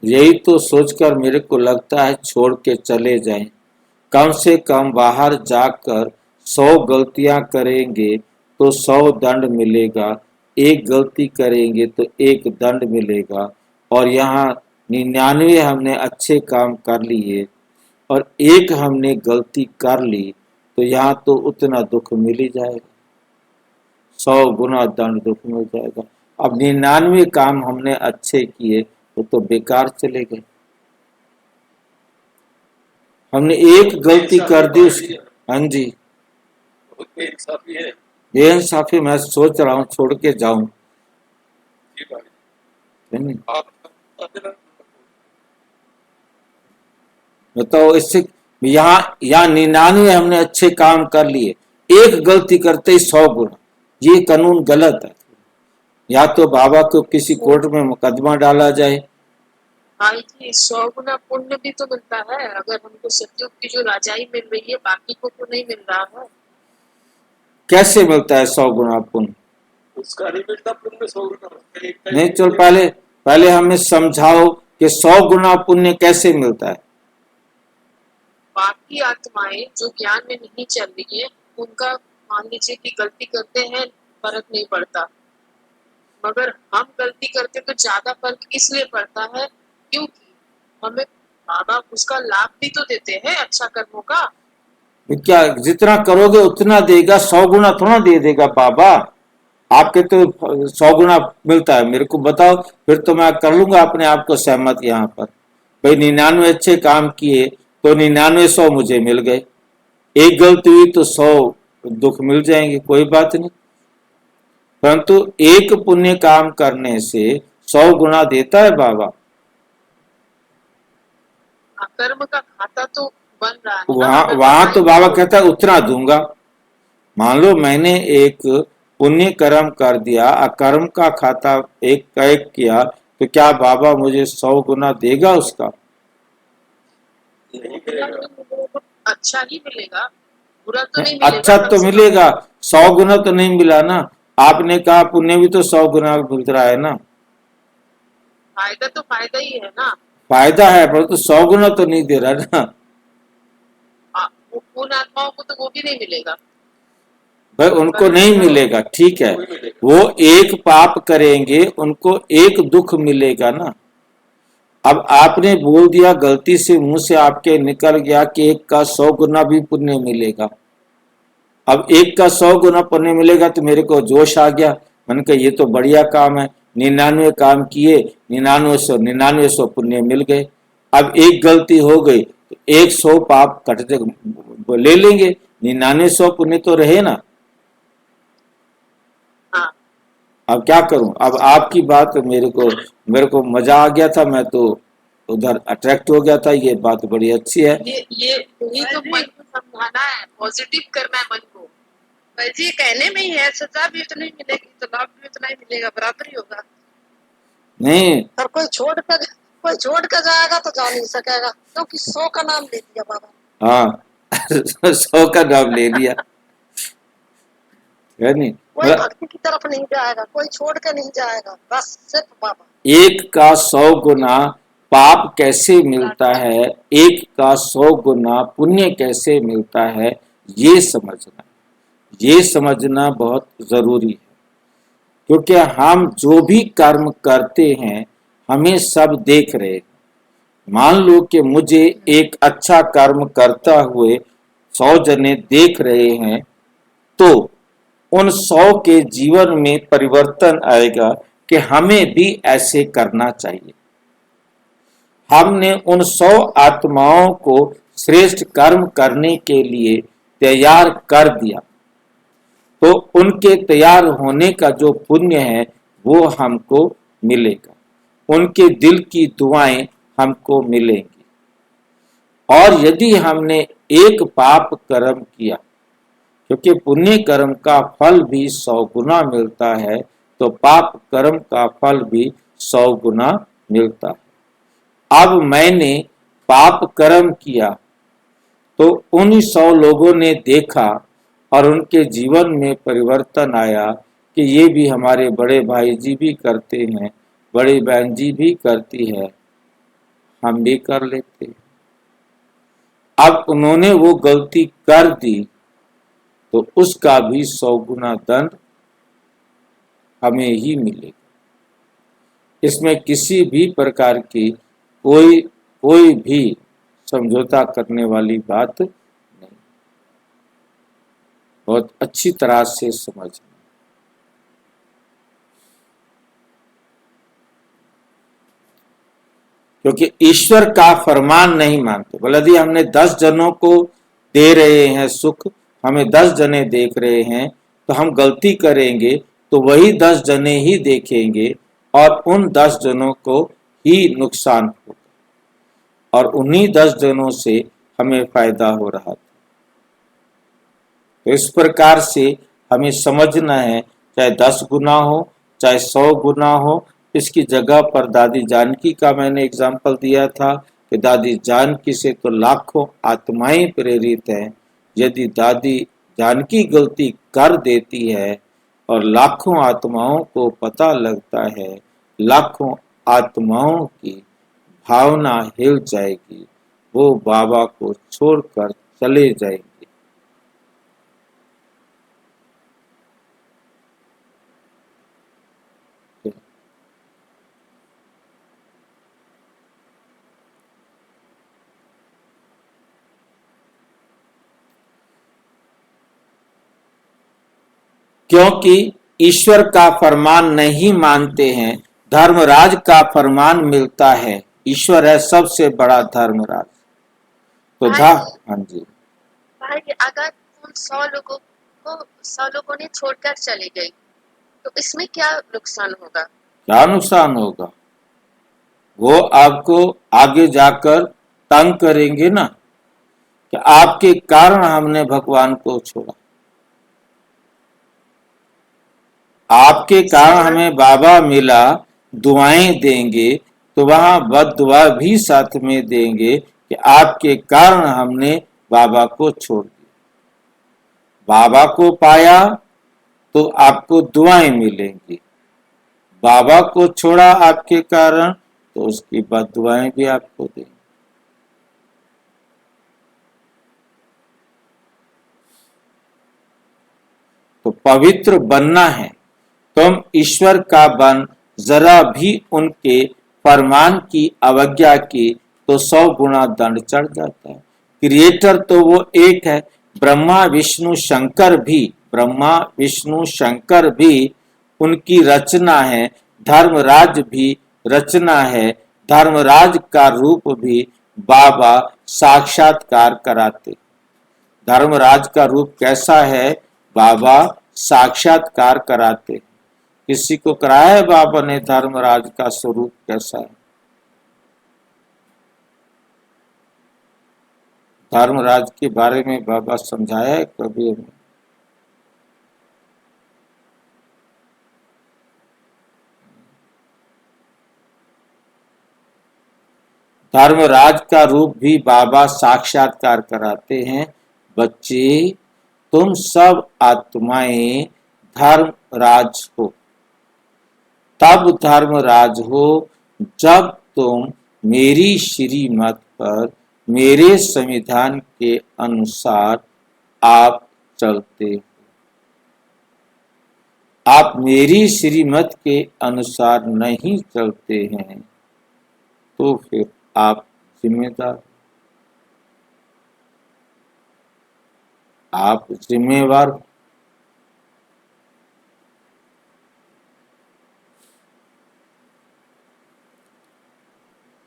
यही तो सोचकर मेरे को लगता है छोड़ के चले जाएं। कम से कम बाहर जाकर 100 गलतियां करेंगे तो 100 दंड मिलेगा, एक गलती करेंगे तो एक दंड मिलेगा। और यहाँ 99 हमने अच्छे काम कर लिए और एक हमने गलती कर ली तो यहाँ तो उतना दुख मिल ही जाएगा, 100 गुना दंड दुख मिल जाएगा। अब 99 काम हमने अच्छे किए वो तो बेकार चले गए। हमने एक गलती कर दी उसकी। हाँ जी, बेइंसाफी है। बेइंसाफी मैं सोच रहा हूँ छोड़ के जाऊं। जी भाई, नहीं, आप अदला- बताओ इससे यहाँ 99 हमने अच्छे काम कर लिए, एक गलती करते ही 100 गुना, ये कानून गलत है। या तो बाबा को किसी कोर्ट में मुकदमा डाला जाए। भाई जी 100 गुना पुण्य भी तो मिलता है। अगर हमको सतयुग की जो राजाई मिल रही है, बाकी को तो नहीं मिल रहा है। कैसे मिलता है 100 गुना पुण्य? उसका नहीं मिलता पुण्य 100 गुना होता है। एक नहीं, चल पहले हमें समझाओ कि 100 गुना पुण्य कैसे मिलता है। बाकी आत्माएं जो ज्ञान में नहीं चल रही है, उनका मान लीजिए कि गलती करते हैं, फर्क नहीं पड़ता। मगर हम गलती करते तो ज्यादा फर्क इसलिए पड़ता है क्योंकि हमें बाबा उसका लाभ भी तो देते हैं अच्छा कर्मों का। क्या जितना करोगे उतना देगा, 100 गुना थोड़ा दे देगा बाबा। आपके तो 100 गुना मिलता है, मेरे को बताओ, फिर तो मैं कर लूंगा अपने आप को सहमत यहाँ पर। भाई 99 अच्छे काम किए तो 99 100 मुझे मिल गए, एक गलती हुई तो 100 दुख मिल जाएंगे, कोई बात नहीं। परंतु एक पुण्य काम करने से 100 गुना देता है बाबा। कर्म का खाता तो बन रहा है ना, वहां अगर वहां तो बनाएंगे बाबा तो। कहता है उतना दूंगा। मान लो मैंने एक पुण्य कर्म कर दिया, अकर्म का खाता एक का एक किया, तो क्या बाबा मुझे 100 गुना देगा उसका? नहीं मिलेगा। अच्छा ही मिलेगा, बुरा तो नहीं मिलेगा अच्छा कम तो से कम। मिलेगा, 100 गुना तो नहीं मिला ना। आपने कहा पुण्य भी तो 100 गुना मिल रहा है ना। फायदा तो फायदा ही है ना। फायदा है पर तो 100 गुना तो नहीं दे रहा ना। उन आत्माओं को तो वो भी नहीं मिलेगा। भाई उनको कर्म नहीं तो मिलेगा, ठीक है, वही मिलेगा। वो एक पाप करेंगे उनको एक दुख मिलेगा ना। अब आपने बोल दिया गलती से, मुंह से आपके निकल गया कि एक का 100 गुना भी पुण्य मिलेगा। अब एक का 100 गुना पुण्य मिलेगा तो मेरे को जोश आ गया, मैंने कहा ये तो बढ़िया काम है, 99 काम किए, 99 100 पुण्य मिल गए। अब एक गलती हो गई तो 100 पाप कटते ले लेंगे, 99 100 पुण्य तो रहे ना। हाँ। अब क्या करूं? अब आपकी बात मेरे को मजा आ गया था, मैं तो उधर अट्रैक्ट हो गया था, ये बात बड़ी अच्छी है। ये यही तो मन को समझाना है, पॉजिटिव करना है मन को। जी कहने में ही है, सजा भी उतनी ही मिलेगी तो लाभ भी उतना ही मिलेगा, बराबर ही होगा। नहीं, और कोई छोड़ कर जाएगा तो जा नहीं सकेगा, क्योंकि 100 का नाम ले दिया बाबा। हाँ 100 का नाम ले लिया है नहीं, कोई मतलब भक्ति की तरफ नहीं जाएगा, कोई छोड़ कर नहीं जाएगा, बस सिर्फ बाबा। एक का 100 गुना पाप कैसे मिलता है, एक का 100 गुना पुण्य कैसे मिलता है, ये समझना बहुत जरूरी है। क्योंकि हम जो भी कर्म करते हैं हमें सब देख रहे हैं। मान लो कि मुझे एक अच्छा कर्म करता हुए 100 जने देख रहे हैं, तो उन 100 के जीवन में परिवर्तन आएगा कि हमें भी ऐसे करना चाहिए। हमने उन 100 आत्माओं को श्रेष्ठ कर्म करने के लिए तैयार कर दिया, तो उनके तैयार होने का जो पुण्य है वो हमको मिलेगा, उनके दिल की दुआएं हमको मिलेंगी। और यदि हमने एक पाप कर्म किया, क्योंकि पुण्य कर्म का फल भी 100 गुना मिलता है, तो पाप कर्म का फल भी 100 गुना मिलता है। अब मैंने पाप कर्म किया तो उन 100 लोगों ने देखा और उनके जीवन में परिवर्तन आया कि ये भी हमारे बड़े भाई जी भी करते हैं, बड़ी बहन जी भी करती है, हम भी कर लेते हैं। अब उन्होंने वो गलती कर दी तो उसका भी 100 गुना दंड हमें ही मिलेगा। इसमें किसी भी प्रकार की कोई भी समझौता करने वाली बात नहीं, बहुत अच्छी तरह से समझना। क्योंकि ईश्वर का फरमान नहीं मानते। बोला यदि हमने 10 जनों को दे रहे हैं सुख, हमें 10 जने देख रहे हैं, तो हम गलती करेंगे तो वही 10 जने ही देखेंगे और उन 10 जनों को ही नुकसान होगा और उन्हीं 10 जनों से हमें फायदा हो रहा था। तो इस प्रकार से हमें समझना है, चाहे 10 गुना हो चाहे 100 गुना हो। इसकी जगह पर दादी जानकी का मैंने एग्जाम्पल दिया था कि दादी जानकी से तो लाखों आत्माएं प्रेरित हैं। यदि दादी जानकी गलती कर देती है और लाखों आत्माओं को पता लगता है, लाखों आत्माओं की भावना हिल जाएगी, वो बाबा को छोड़कर चले जाएंगे। क्योंकि ईश्वर का फरमान नहीं मानते हैं, धर्मराज का फरमान मिलता है। ईश्वर है सबसे बड़ा धर्मराज। तो हाँ जी। भाई अगर उन 100 लोगों ने छोड़कर चले गए तो इसमें क्या नुकसान होगा? क्या नुकसान होगा? वो आपको आगे जाकर तंग करेंगे ना कि आपके कारण हमने भगवान को छोड़ा, आपके कारण हमें बाबा मिला, दुआएं देंगे तो वहां बद दुआ भी साथ में देंगे कि आपके कारण हमने बाबा को छोड़ दिया। बाबा को पाया तो आपको दुआएं मिलेंगी, बाबा को छोड़ा आपके कारण तो उसकी बद दुआएं भी आपको देंगे। तो पवित्र बनना है, तुम ईश्वर का बन, जरा भी उनके फरमान की अवज्ञा की तो 100 गुना दंड चढ़ जाता है। क्रिएटर तो वो एक है, ब्रह्मा विष्णु शंकर भी उनकी रचना है, धर्मराज भी रचना है। धर्मराज का रूप भी बाबा साक्षात्कार कराते। धर्मराज का रूप कैसा है? बाबा साक्षात्कार कराते। किसी को कराया है बाबा ने धर्मराज का स्वरूप कैसा है? धर्मराज के बारे में बाबा समझाया है कभी हमें? धर्मराज का रूप भी बाबा साक्षात्कार कराते हैं। बच्चे, तुम सब आत्माएं धर्मराज हो। तब धर्मराज हो जब तुम मेरी श्रीमत पर, मेरे संविधान के अनुसार आप चलते हो। आप मेरी श्रीमत के अनुसार नहीं चलते हैं तो फिर आप जिम्मेदार, आप जिम्मेवार।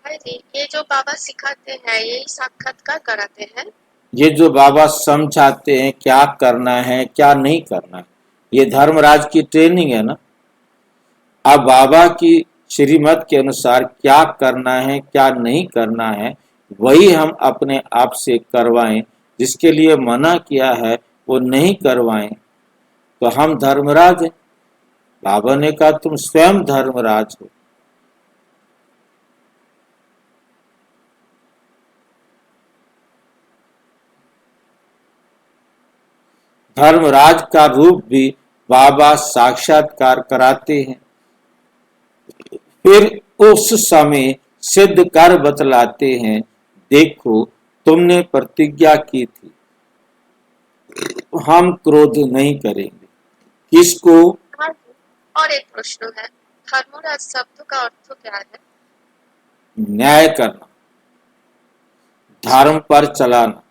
भाई जी, ये जो बाबा सिखाते हैं यही साक्षात्कार कराते हैं? ये जो बाबा समझाते हैं क्या करना है क्या नहीं करना है, ये धर्मराज की ट्रेनिंग है ना। अब बाबा की श्रीमत के अनुसार क्या करना है क्या नहीं करना है वही हम अपने आप से करवाएं, जिसके लिए मना किया है वो नहीं करवाएं तो हम धर्मराज हैं। बाबा ने कहा तुम स्वयं धर्मराज हो। धर्मराज का रूप भी बाबा साक्षात्कार कराते हैं, फिर उस समय सिद्ध कर बतलाते हैं। देखो, तुमने प्रतिज्ञा की थी हम क्रोध नहीं करेंगे। किसको? हाँ जी। और एक प्रश्न है, धर्मराज शब्द का अर्थ क्या है? न्याय करना, धर्म पर चलाना,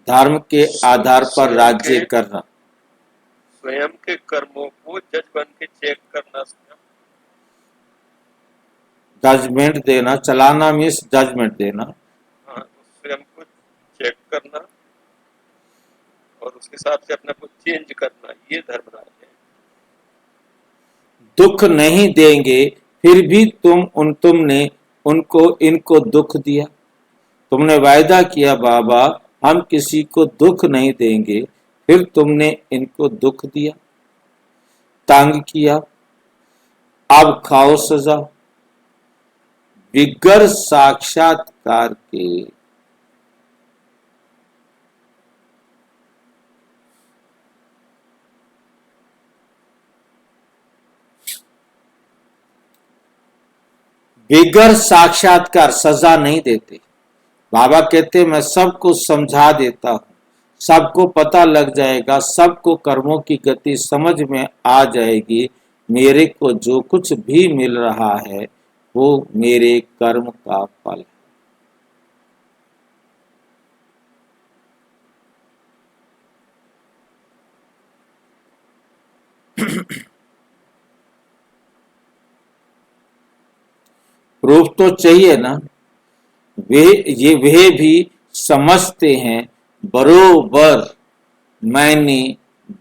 धर्म के आधार पर राज्य करना। स्वयं के कर्मों को जज बन के चेक करना, जजमेंट देना, चलाना मीन्स जजमेंट देना। हाँ, स्वयं को चेक करना और उसके हिसाब से अपने को चेंज करना, ये धर्मराज है। दुख नहीं देंगे फिर भी तुमने इनको दुख दिया। तुमने वायदा किया बाबा हम किसी को दुख नहीं देंगे, फिर तुमने इनको दुख दिया, तंग किया, अब खाओ सजा। बिगर साक्षात्कार के बिगर साक्षात्कार सजा नहीं देते। बाबा कहते मैं सबको समझा देता हूं, सबको पता लग जाएगा, सबको कर्मों की गति समझ में आ जाएगी। मेरे को जो कुछ भी मिल रहा है वो मेरे कर्म का फल है। प्रूफ तो चाहिए ना। वे भी समझते हैं बरोबर मैंने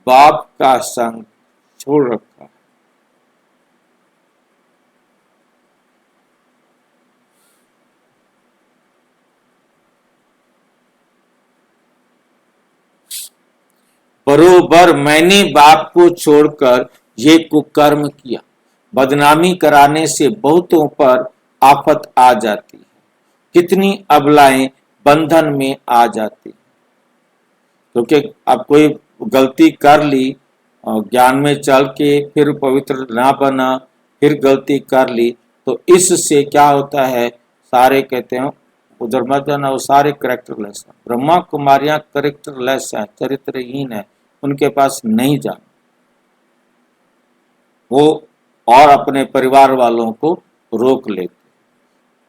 बाप का संग छोड़ रखा। बरोबर मैंने बाप को छोड़कर ये कुकर्म किया। बदनामी कराने से बहुतों पर आफत आ जाती है। कितनी अबलाएं बंधन में आ जाती, क्योंकि अब कोई गलती कर ली और ज्ञान में चल के फिर पवित्र ना बना, फिर गलती कर ली, तो इससे क्या होता है, सारे कहते हैं उधर मत जाना, वो सारे करेक्टरलेस हैं। ब्रह्मा कुमारियां करेक्टरलेस हैं, चरित्रहीन है, उनके पास नहीं जाना। वो और अपने परिवार वालों को रोक लेते,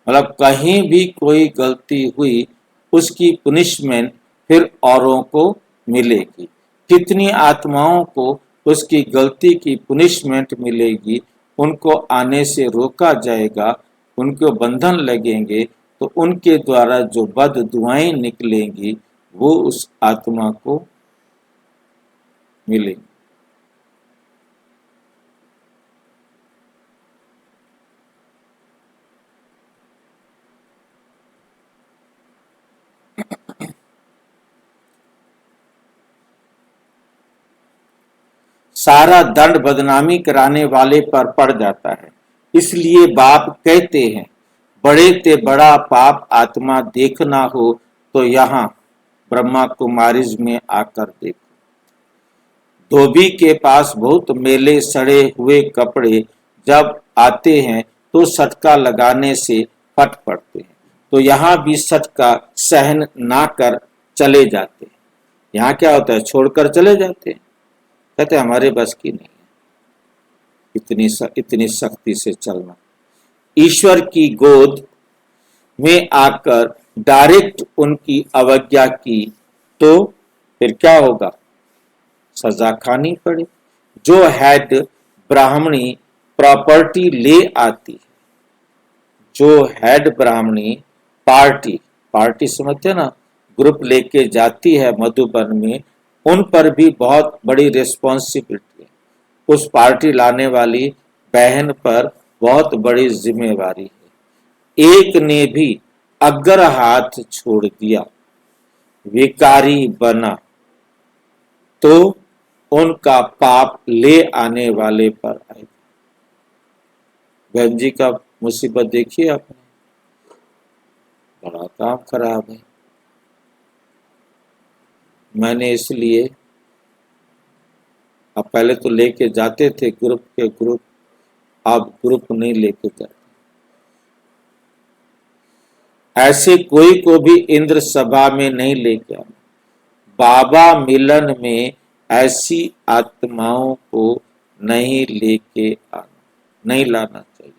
मतलब कहीं भी कोई गलती हुई उसकी पुनिशमेंट फिर औरों को मिलेगी। कितनी आत्माओं को उसकी गलती की पुनिशमेंट मिलेगी, उनको आने से रोका जाएगा, उनको बंधन लगेंगे, तो उनके द्वारा जो बद दुआएं निकलेंगी वो उस आत्मा को मिलेंगी। सारा दंड बदनामी कराने वाले पर पड़ जाता है। इसलिए बाप कहते हैं, बड़े ते बड़ा पाप आत्मा देखना हो तो यहाँ ब्रह्मा कुमारीज में आकर देखो। धोबी के पास बहुत मेले सड़े हुए कपड़े जब आते हैं तो सटका लगाने से फट पड़ते हैं, तो यहाँ भी सटका सहन ना कर चले जाते हैं। यहाँ क्या होता है, छोड़कर चले जाते हैं, कहते हमारे बस की नहीं है इतनी सख्ती से चलना। ईश्वर की गोद में आकर डायरेक्ट उनकी अवज्ञा की तो फिर क्या होगा, सजा खानी पड़े। जो हेड ब्राह्मणी प्रॉपर्टी ले आती है, जो हेड ब्राह्मणी पार्टी समझते ना, ग्रुप लेके जाती है मधुबन में, उन पर भी बहुत बड़ी रिस्पॉन्सिबिलिटी है। उस पार्टी लाने वाली बहन पर बहुत बड़ी जिम्मेवारी है। एक ने भी अगर हाथ छोड़ दिया, विकारी बना, तो उनका पाप ले आने वाले पर आएगा। बहन जी का मुसीबत देखिए आपने, बड़ा काम खराब है। मैंने इसलिए, अब पहले तो लेके जाते थे ग्रुप, अब ग्रुप नहीं लेके जाते। ऐसे कोई को भी इंद्र सभा में नहीं लेके आना। बाबा मिलन में ऐसी आत्माओं को नहीं लेके आना, नहीं लाना चाहिए।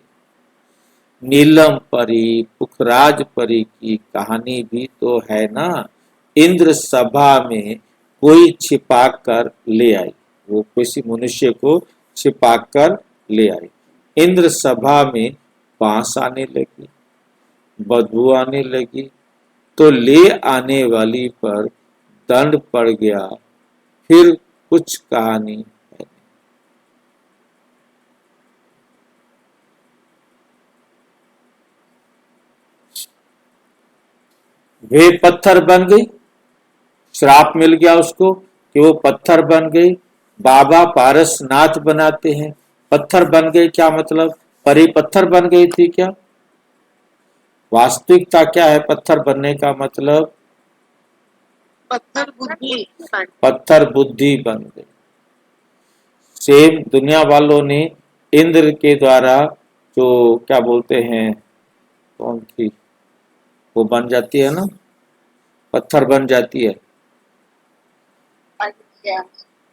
नीलम परी, पुखराज परी की कहानी भी तो है ना। इंद्र सभा में कोई छिपा कर ले आई, वो किसी मनुष्य को छिपा कर ले आई। इंद्र सभा में बांस आने लगी, बदबू आने लगी, तो ले आने वाली पर दंड पड़ गया। फिर कुछ कहानी है। वे पत्थर बन गई, श्राप मिल गया उसको कि वो पत्थर बन गई। बाबा पारसनाथ बनाते हैं, पत्थर बन गई क्या मतलब, परी पत्थर बन गई थी क्या? वास्तविकता क्या है पत्थर बनने का मतलब? पत्थर बुद्धि बन गई। सेम दुनिया वालों ने इंद्र के द्वारा जो क्या बोलते हैं, कौन थी वो बन जाती है ना, पत्थर बन जाती है,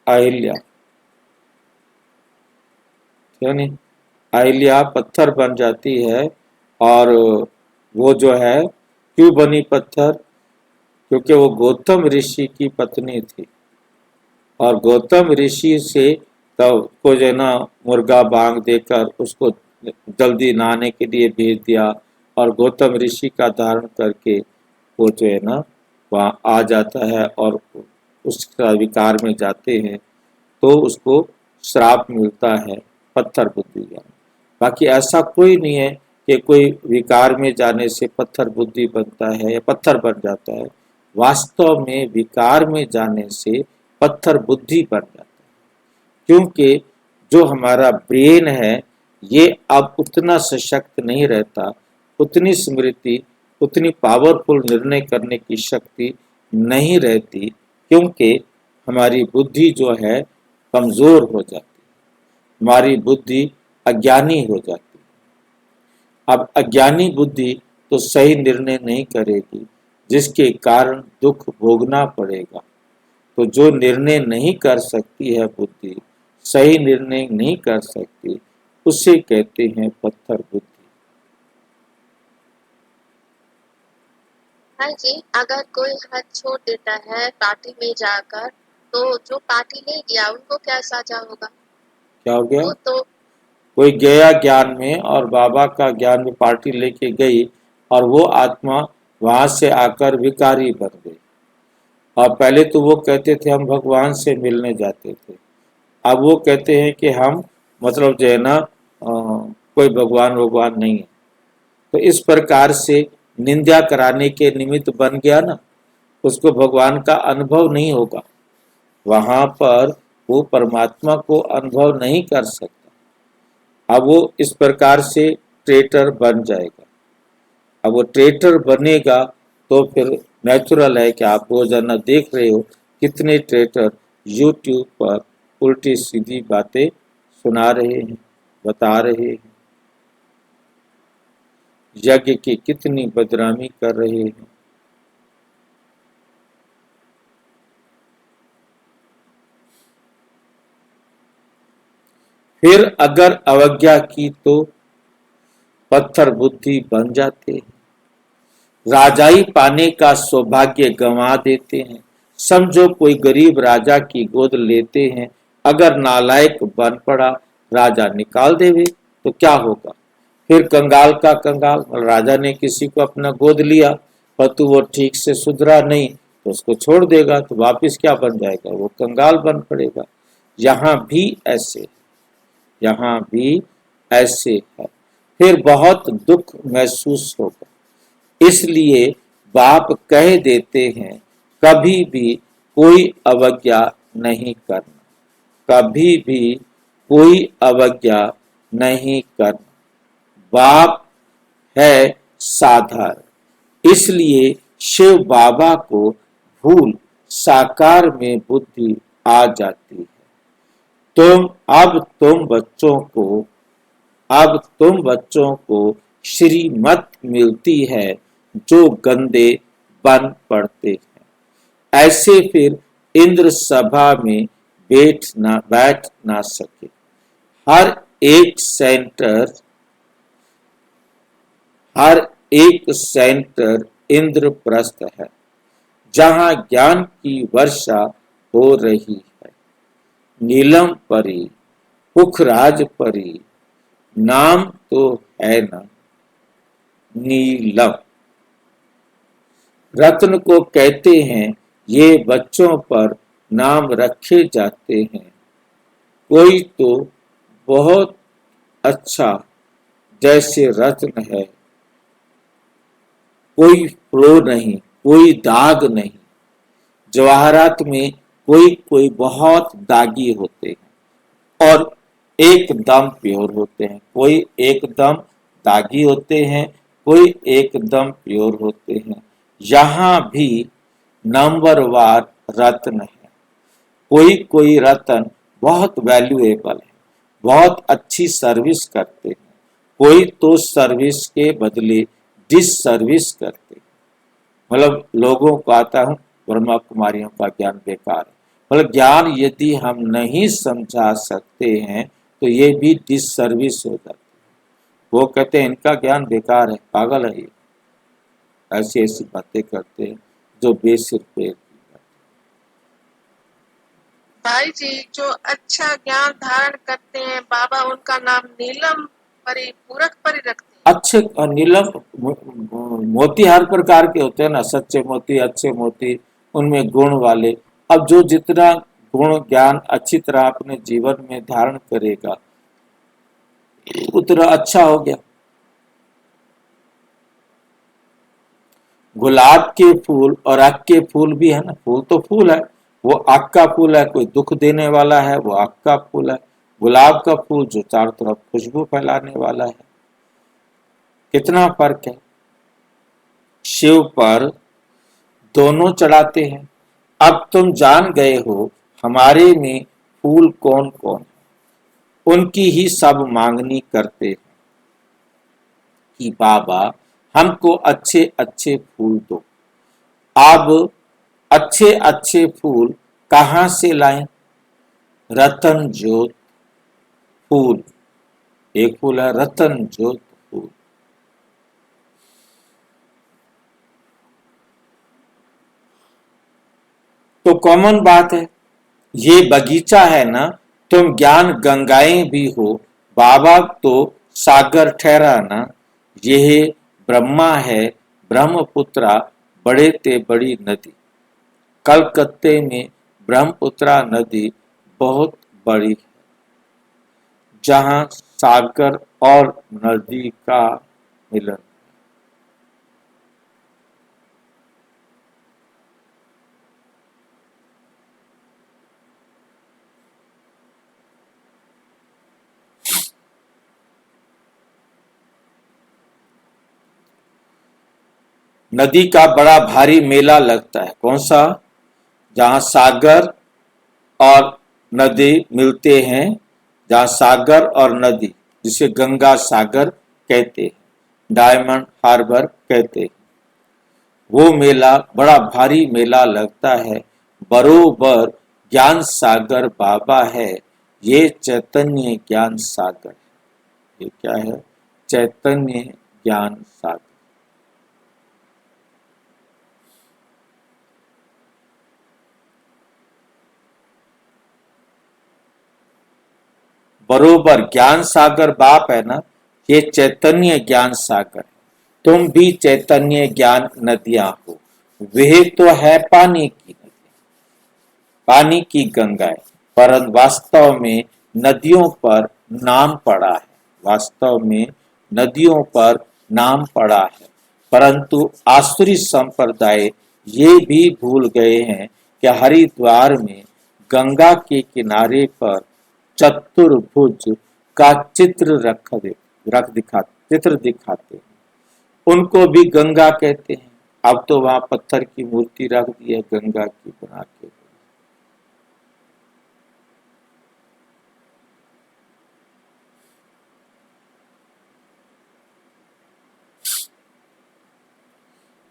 अहिल्या, नहीं, अहिल्या पत्थर बन जाती है। और वो जो है क्यों बनी पत्थर, क्योंकि वो गौतम ऋषि की पत्नी थी, और गौतम ऋषि से तब को जो है ना मुर्गा बांग देकर उसको जल्दी नहाने के लिए भेज दिया और गौतम ऋषि का धारण करके वो जो है ना वहाँ आ जाता है और उसका विकार में जाते हैं तो उसको श्राप मिलता है पत्थर बुद्धि ज्ञान। बाकी ऐसा कोई नहीं है कि कोई विकार में जाने से पत्थर बुद्धि बनता है या पत्थर बन जाता है। वास्तव में विकार में जाने से पत्थर बुद्धि बन जाता है, क्योंकि जो हमारा ब्रेन है ये अब उतना सशक्त नहीं रहता, उतनी स्मृति, उतनी पावरफुल निर्णय करने की शक्ति नहीं रहती, क्योंकि हमारी बुद्धि जो है कमजोर हो जाती है, हमारी बुद्धि अज्ञानी हो जाती है। अब अज्ञानी बुद्धि तो सही निर्णय नहीं करेगी, जिसके कारण दुख भोगना पड़ेगा। तो जो निर्णय नहीं कर सकती है बुद्धि, सही निर्णय नहीं कर सकती, उसे कहते हैं पत्थर बुद्धि। हाँ जी, अगर कोई हाथ छोड़ देता है पार्टी में जाकर, तो जो पार्टी ले गया उनको क्या सजा होगा? क्या हो गया? वो तो कोई गया ज्ञान में और बाबा का ज्ञान में पार्टी लेके गई और वो आत्मा वहां से आकर विकारी बन गई। और पहले तो वो कहते थे हम भगवान से मिलने जाते थे, अब वो कहते हैं कि हम मतलब जो है ना कोई भगवान नहीं है। तो इस प्रकार से निंदा कराने के निमित्त बन गया ना, उसको भगवान का अनुभव नहीं होगा, वहां पर वो परमात्मा को अनुभव नहीं कर सकता। अब वो इस प्रकार से ट्रेटर बन जाएगा। अब वो ट्रेटर बनेगा तो फिर नेचुरल है कि आप रोजाना देख रहे हो कितने ट्रेटर यूट्यूब पर उल्टी सीधी बातें सुना रहे हैं, बता रहे हैं, यज्ञ की कितनी बदनामी कर रहे हैं। फिर अगर अवज्ञा की तो पत्थर बुद्धि बन जाते हैं, राजाई पाने का सौभाग्य गंवा देते हैं। समझो कोई गरीब राजा की गोद लेते हैं, अगर नालायक बन पड़ा, राजा निकाल देवे तो क्या होगा? फिर कंगाल का कंगाल, राजा ने किसी को अपना गोद लिया परंतु वो ठीक से सुधरा नहीं तो उसको छोड़ देगा, तो वापिस क्या बन जाएगा? वो कंगाल बन पड़ेगा। यहाँ भी ऐसे, यहाँ भी ऐसे है। फिर बहुत दुख महसूस होगा। इसलिए बाप कह देते हैं कभी भी कोई अवज्ञा नहीं करना, कभी भी कोई अवज्ञा नहीं करना। बाप है साधारण, इसलिए शिव बाबा को भूल साकार में बुद्धि आ जाती है। अब तुम बच्चों को श्रीमत मिलती है जो गंदे बन पड़ते हैं। ऐसे फिर इंद्र सभा में बैठ ना सके। हर एक सेंटर इंद्रप्रस्थ है, जहां ज्ञान की वर्षा हो रही है। नीलम परी, पुखराज परी, नाम तो है ना नीलम। रत्न को कहते हैं ये बच्चों पर नाम रखे जाते हैं। कोई तो बहुत अच्छा जैसे रत्न है, कोई फ्लो नहीं, कोई दाग नहीं। जवाहरात में कोई बहुत दागी होते हैं और एकदम प्योर होते हैं, कोई एकदम दागी होते हैं, कोई एकदम प्योर होते हैं। यहाँ भी नंबरवार रत्न है। कोई रत्न बहुत वैल्यूएबल है, बहुत अच्छी सर्विस करते हैं, कोई तो सर्विस के बदले डिस सर्विस करते हैं। मतलब लोगों को आता हूँ ब्रह्मा कुमारियों का ज्ञान बेकार है। मतलब ज्ञान यदि हम नहीं समझा सकते हैं तो ये भी डिस सर्विस हो जाती है। वो कहते हैं इनका ज्ञान बेकार है, पागल है ये, ऐसी ऐसी बातें करते हैं जो बेसिर पैर की बात। भाई जी, जो अच्छा ज्ञान धारण करते हैं बाबा, उनका नाम नीलम पूरक परी रखते हैं। अच्छे नीलम मोती हर प्रकार के होते हैं ना, सच्चे मोती, अच्छे मोती, उनमें गुण वाले। अब जो जितना गुण ज्ञान अच्छी तरह अपने जीवन में धारण करेगा उतना अच्छा हो गया। गुलाब के फूल और आग के फूल भी है ना, फूल तो फूल है, वो आग का फूल है, कोई दुख देने वाला है, वो आग का फूल है। गुलाब का फूल जो चारों तरफ खुशबू फैलाने वाला है। कितना फर्क है। शिव पर दोनों चढ़ाते हैं। अब तुम जान गए हो हमारे में फूल कौन कौन है। उनकी ही सब मांगनी करते हैं कि बाबा हमको अच्छे अच्छे फूल दो। अब अच्छे अच्छे फूल कहाँ से लाएं? रतन ज्योत फूल, एक फूल है रतन ज्योत फूल। तो कॉमन बात है, ये बगीचा है ना, तुम ज्ञान गंगाएं भी हो, बाबा तो सागर ठहरा ना। यह ब्रह्मा है ब्रह्मपुत्रा, बड़े ते बड़ी नदी। कलकत्ते में ब्रह्मपुत्रा नदी बहुत बड़ी है, जहां सागर और नदी का मिलन। नदी का बड़ा भारी मेला लगता है। कौन सा? जहां सागर और नदी मिलते हैं, जहां सागर और नदी, जिसे गंगा सागर कहते हैं, डायमंड हार्बर कहते हैं, वो मेला बड़ा भारी मेला लगता है। बरोबर ज्ञान सागर बाबा है, ये चैतन्य ज्ञान सागर। ये क्या है? चैतन्य ज्ञान सागर। बरोबर ज्ञान सागर बाप है ना, ये चैतन्य ज्ञान सागर। तुम भी चैतन्य ज्ञान नदियां हो। वह तो है पानी की नदी, पानी की गंगाएं, परंतु वास्तव में नदियों पर नाम पड़ा है। वास्तव में नदियों पर नाम पड़ा है, परंतु आसुरी संप्रदाय ये भी भूल गए हैं कि हरिद्वार में गंगा के किनारे पर चतुर्भुज का चित्र दिखाते हैं। उनको भी गंगा कहते हैं। अब तो वहां पत्थर की मूर्ति रख दी है गंगा की बना के।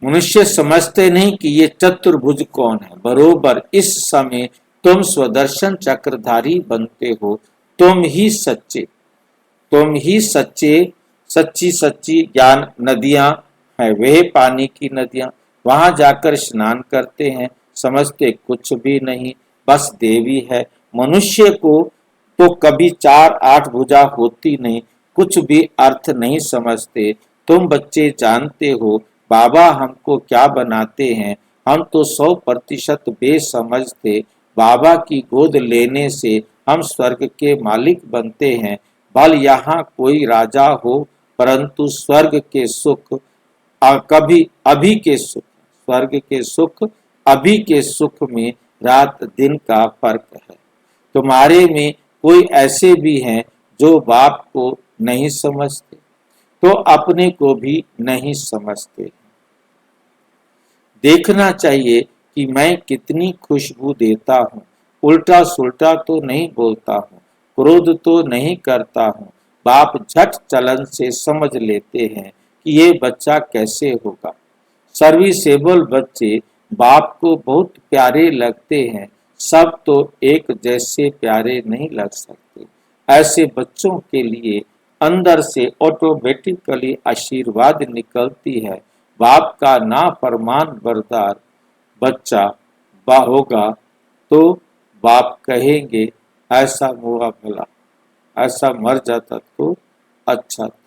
मनुष्य समझते नहीं कि ये चतुर्भुज कौन है। बरोबर इस समय तुम स्वदर्शन चक्रधारी बनते हो। तुम ही सच्चे सच्ची सच्ची ज्ञान नदियां हैं। वे पानी की नदियां, वहां जाकर स्नान करते हैं, समझते कुछ भी नहीं, बस देवी है। मनुष्य को तो कभी 4-8 भुजा होती नहीं, कुछ भी अर्थ नहीं समझते। तुम बच्चे जानते हो बाबा हमको क्या बनाते हैं। हम तो 100% बेसमझ थे। बाबा की गोद लेने से हम स्वर्ग के मालिक बनते हैं। भल यहाँ कोई राजा हो, परंतु स्वर्ग के सुख कभी अभी के सुख, स्वर्ग के सुख अभी के सुख में रात दिन का फर्क है। तुम्हारे में कोई ऐसे भी हैं जो बाप को नहीं समझते, तो अपने को भी नहीं समझते। देखना चाहिए कि मैं कितनी खुशबू देता हूँ। उल्टा सुल्टा तो नहीं बोलता हूँ, क्रोध तो नहीं करता हूँ। बाप झट चलन से समझ लेते हैं कि ये बच्चा कैसे होगा। सर्विसेबल बच्चे बाप को बहुत प्यारे लगते हैं, सब तो एक जैसे प्यारे नहीं लग सकते। ऐसे बच्चों के लिए अंदर से ऑटोमेटिकली आशीर्वाद निकलती है। बाप का नाफरमान बरदार बच्चा होगा तो बाप कहेंगे ऐसा हुआ भला, ऐसा मर जाता तो अच्छा था।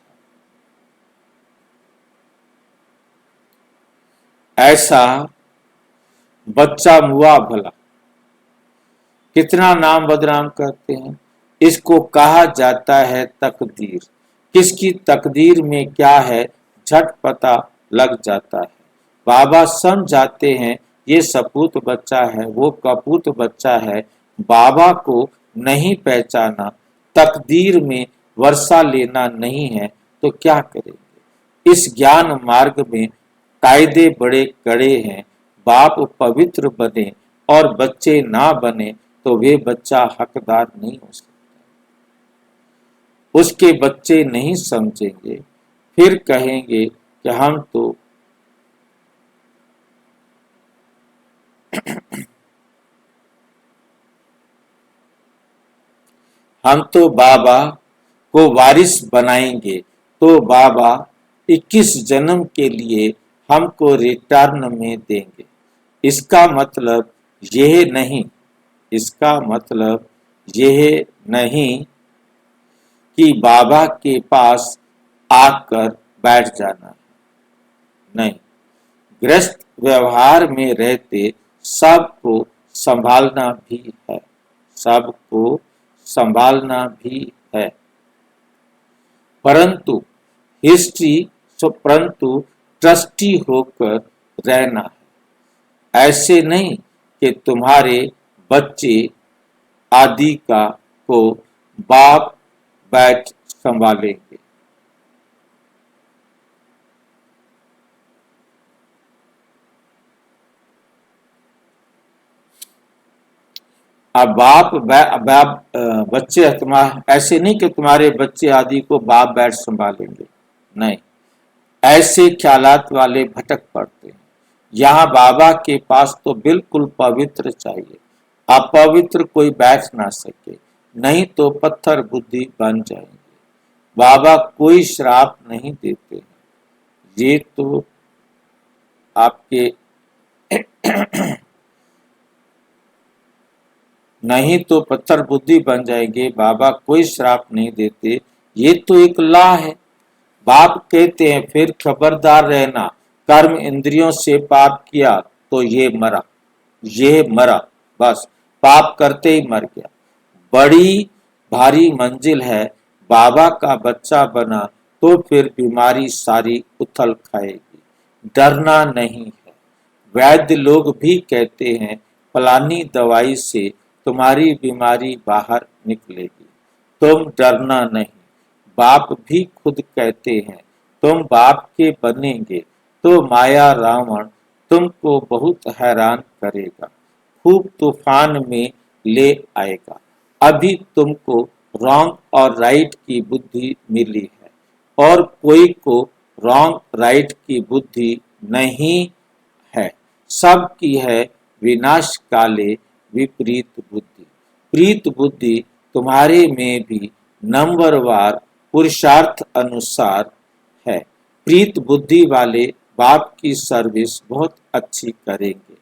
ऐसा बच्चा मुआ भला, कितना नाम बदनाम करते हैं। इसको कहा जाता है तकदीर। किसकी तकदीर में क्या है झट पता लग जाता है। बाबा समझाते हैं ये सपूत बच्चा है, वो कपूत बच्चा है। बाबा को नहीं पहचाना, तकदीर में वर्षा लेना नहीं है तो क्या करेंगे। इस ज्ञान मार्ग में कायदे बड़े कड़े हैं। बाप पवित्र बने और बच्चे ना बने तो वे बच्चा हकदार नहीं हो सकता। उसके बच्चे नहीं समझेंगे, फिर कहेंगे कि हम तो बाबा को वारिस बनाएंगे, तो बाबा 21 जन्म के लिए हमको रिटर्न में देंगे। इसका मतलब यह नहीं, इसका मतलब यह नहीं कि बाबा के पास आकर बैठ जाना, नहीं। गृहस्थ व्यवहार में रहते सबको संभालना भी है, सबको संभालना भी है, परंतु परंतु ट्रस्टी होकर रहना है। ऐसे नहीं कि तुम्हारे बच्चे आदि का को बाप बैठ संभालेंगे। अब बच्चे ऐसे नहीं कि तुम्हारे बच्चे आदि को बाप बैठ संभालेंगे, नहीं। ऐसे ख्यालात वाले भटक पड़ते हैं। यहाँ बाबा के पास तो बिल्कुल पवित्र चाहिए, अपवित्र कोई बैठ ना सके, नहीं तो पत्थर बुद्धि बन जाएंगे। बाबा कोई श्राप नहीं देते हैं, ये तो आपके नहीं तो पत्थर बुद्धि बन जाएंगे। बाबा कोई श्राप नहीं देते, ये तो एक लॉ है। बाप कहते हैं फिर खबरदार रहना, कर्म इंद्रियों से पाप किया तो ये मरा, बस पाप करते ही मर गया। बड़ी भारी मंजिल है, बाबा का बच्चा बना तो फिर बीमारी सारी उथल खाएगी। डरना नहीं है। वैद्य लोग भी कहते हैं फलानी दवाई से तुम्हारी बीमारी बाहर निकलेगी, तुम डरना नहीं। बाप भी खुद कहते हैं तुम बाप के बनेंगे तो माया रावण तुमको बहुत हैरान करेगा, खूब तूफान में ले आएगा। अभी तुमको रॉन्ग और राइट की बुद्धि मिली है और कोई को रॉन्ग राइट की बुद्धि नहीं है, सबकी है विनाश काले विपरीत बुद्धि। प्रीत बुद्धि तुम्हारे में भी नंबरवार पुरुषार्थ अनुसार है। प्रीत बुद्धि वाले बाप की सर्विस बहुत अच्छी करेंगे।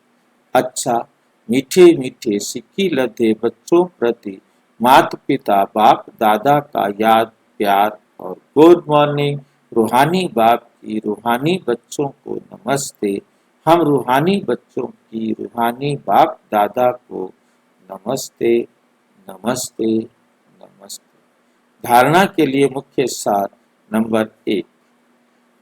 अच्छा, मीठे मीठे सिक्की लदे बच्चों प्रति माता पिता बाप दादा का याद प्यार और गुड मॉर्निंग। रूहानी बाप की रूहानी बच्चों को नमस्ते। हम रूहानी बच्चों की रूहानी बाप दादा को नमस्ते नमस्ते नमस्ते। धारणा के लिए मुख्य सार नंबर 1,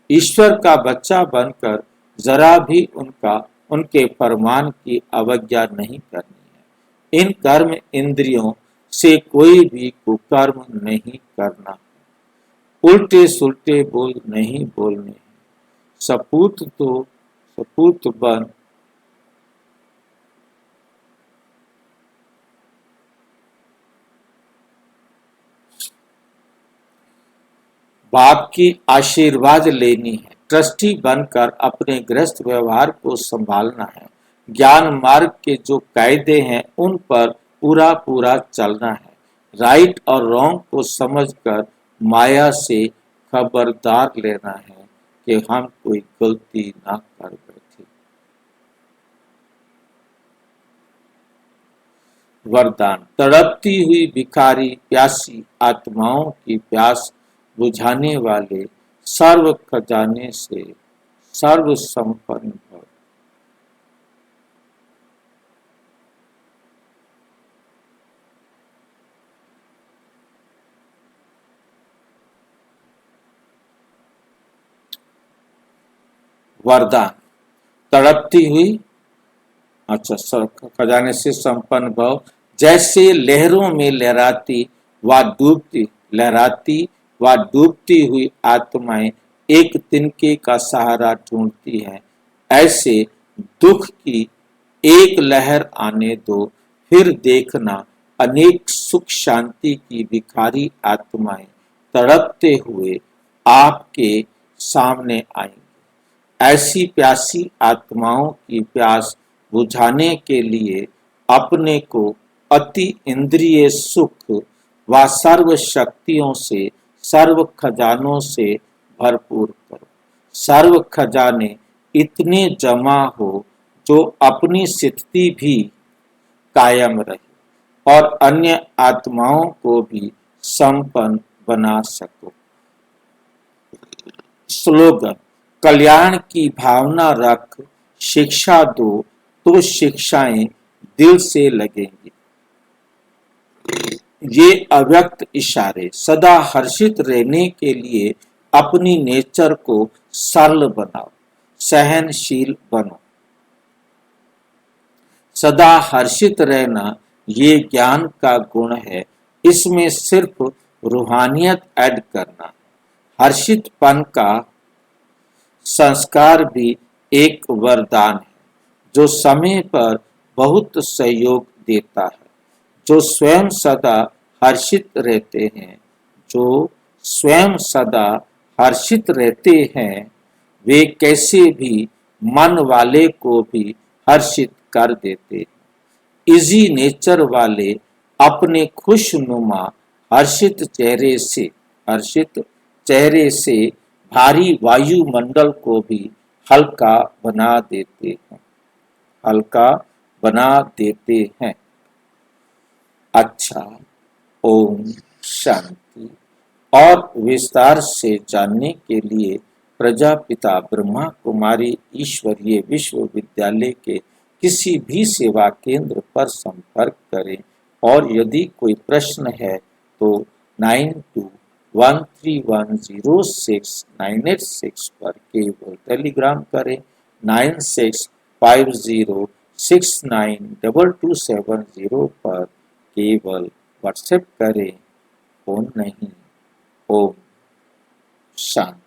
ईश्वर का बच्चा बनकर जरा भी उनके फरमान की अवज्ञा नहीं करनी है। इन कर्म इंद्रियों से कोई भी कुकर्म नहीं करना, उल्टे सुल्टे बोल नहीं बोलने, सपूत तो सपूत बन बाप की आशीर्वाद लेनी है। ट्रस्टी बनकर अपने गृहस्थ व्यवहार को संभालना है। ज्ञान मार्ग के जो कायदे हैं उन पर पूरा पूरा चलना है। राइट और रॉन्ग को समझकर माया से खबरदार लेना है कि हम कोई गलती ना कर बैठे। वरदान, तड़पती हुई भिखारी प्यासी आत्माओं की प्यास बुझाने वाले सर्व खजाने से सर्व संपन्न भव। वरदान, तड़पती हुई, अच्छा, खजाने से संपन्न भव, जैसे लहरों में लहराती व डूबती हुई आत्माएं एक तिनके का सहारा ढूंढती हैं, ऐसे दुख की एक लहर आने दो, फिर देखना अनेक सुख शांति की भिखारी आत्माएं तड़पते हुए आपके सामने आएंगी। ऐसी प्यासी आत्माओं की प्यास बुझाने के लिए अपने को अति इंद्रिय सुख व सर्व शक्तियों से सर्व खजानों से भरपूर करो। सर्व खजाने इतने जमा हो जो अपनी स्थिति भी कायम रहे और अन्य आत्माओं को भी संपन्न बना सको। स्लोगन, कल्याण की भावना रख शिक्षा दो तो शिक्षाएं दिल से लगेंगी। ये अव्यक्त इशारे, सदा हर्षित रहने के लिए अपनी नेचर को सरल बनाओ, सहनशील बनो। सदा हर्षित रहना ये ज्ञान का गुण है, इसमें सिर्फ रूहानियत ऐड करना है। हर्षितपन का संस्कार भी एक वरदान है जो समय पर बहुत सहयोग देता है। जो स्वयं सदा हर्षित रहते हैं वे कैसे भी मन वाले को भी हर्षित कर देते हैं। इजी नेचर वाले अपने खुशनुमा हर्षित चेहरे से भारी वायुमंडल को भी हल्का बना देते हैं। अच्छा, ओम शांति। और विस्तार से जानने के लिए प्रजापिता ब्रह्मा कुमारी ईश्वरीय विश्वविद्यालय के किसी भी सेवा केंद्र पर संपर्क करें और यदि कोई प्रश्न है तो 9213106986 पर केवल टेलीग्राम करें, 9650692270 पर केवल व्हाट्सएप करें, फोन नहीं। ओम शांति।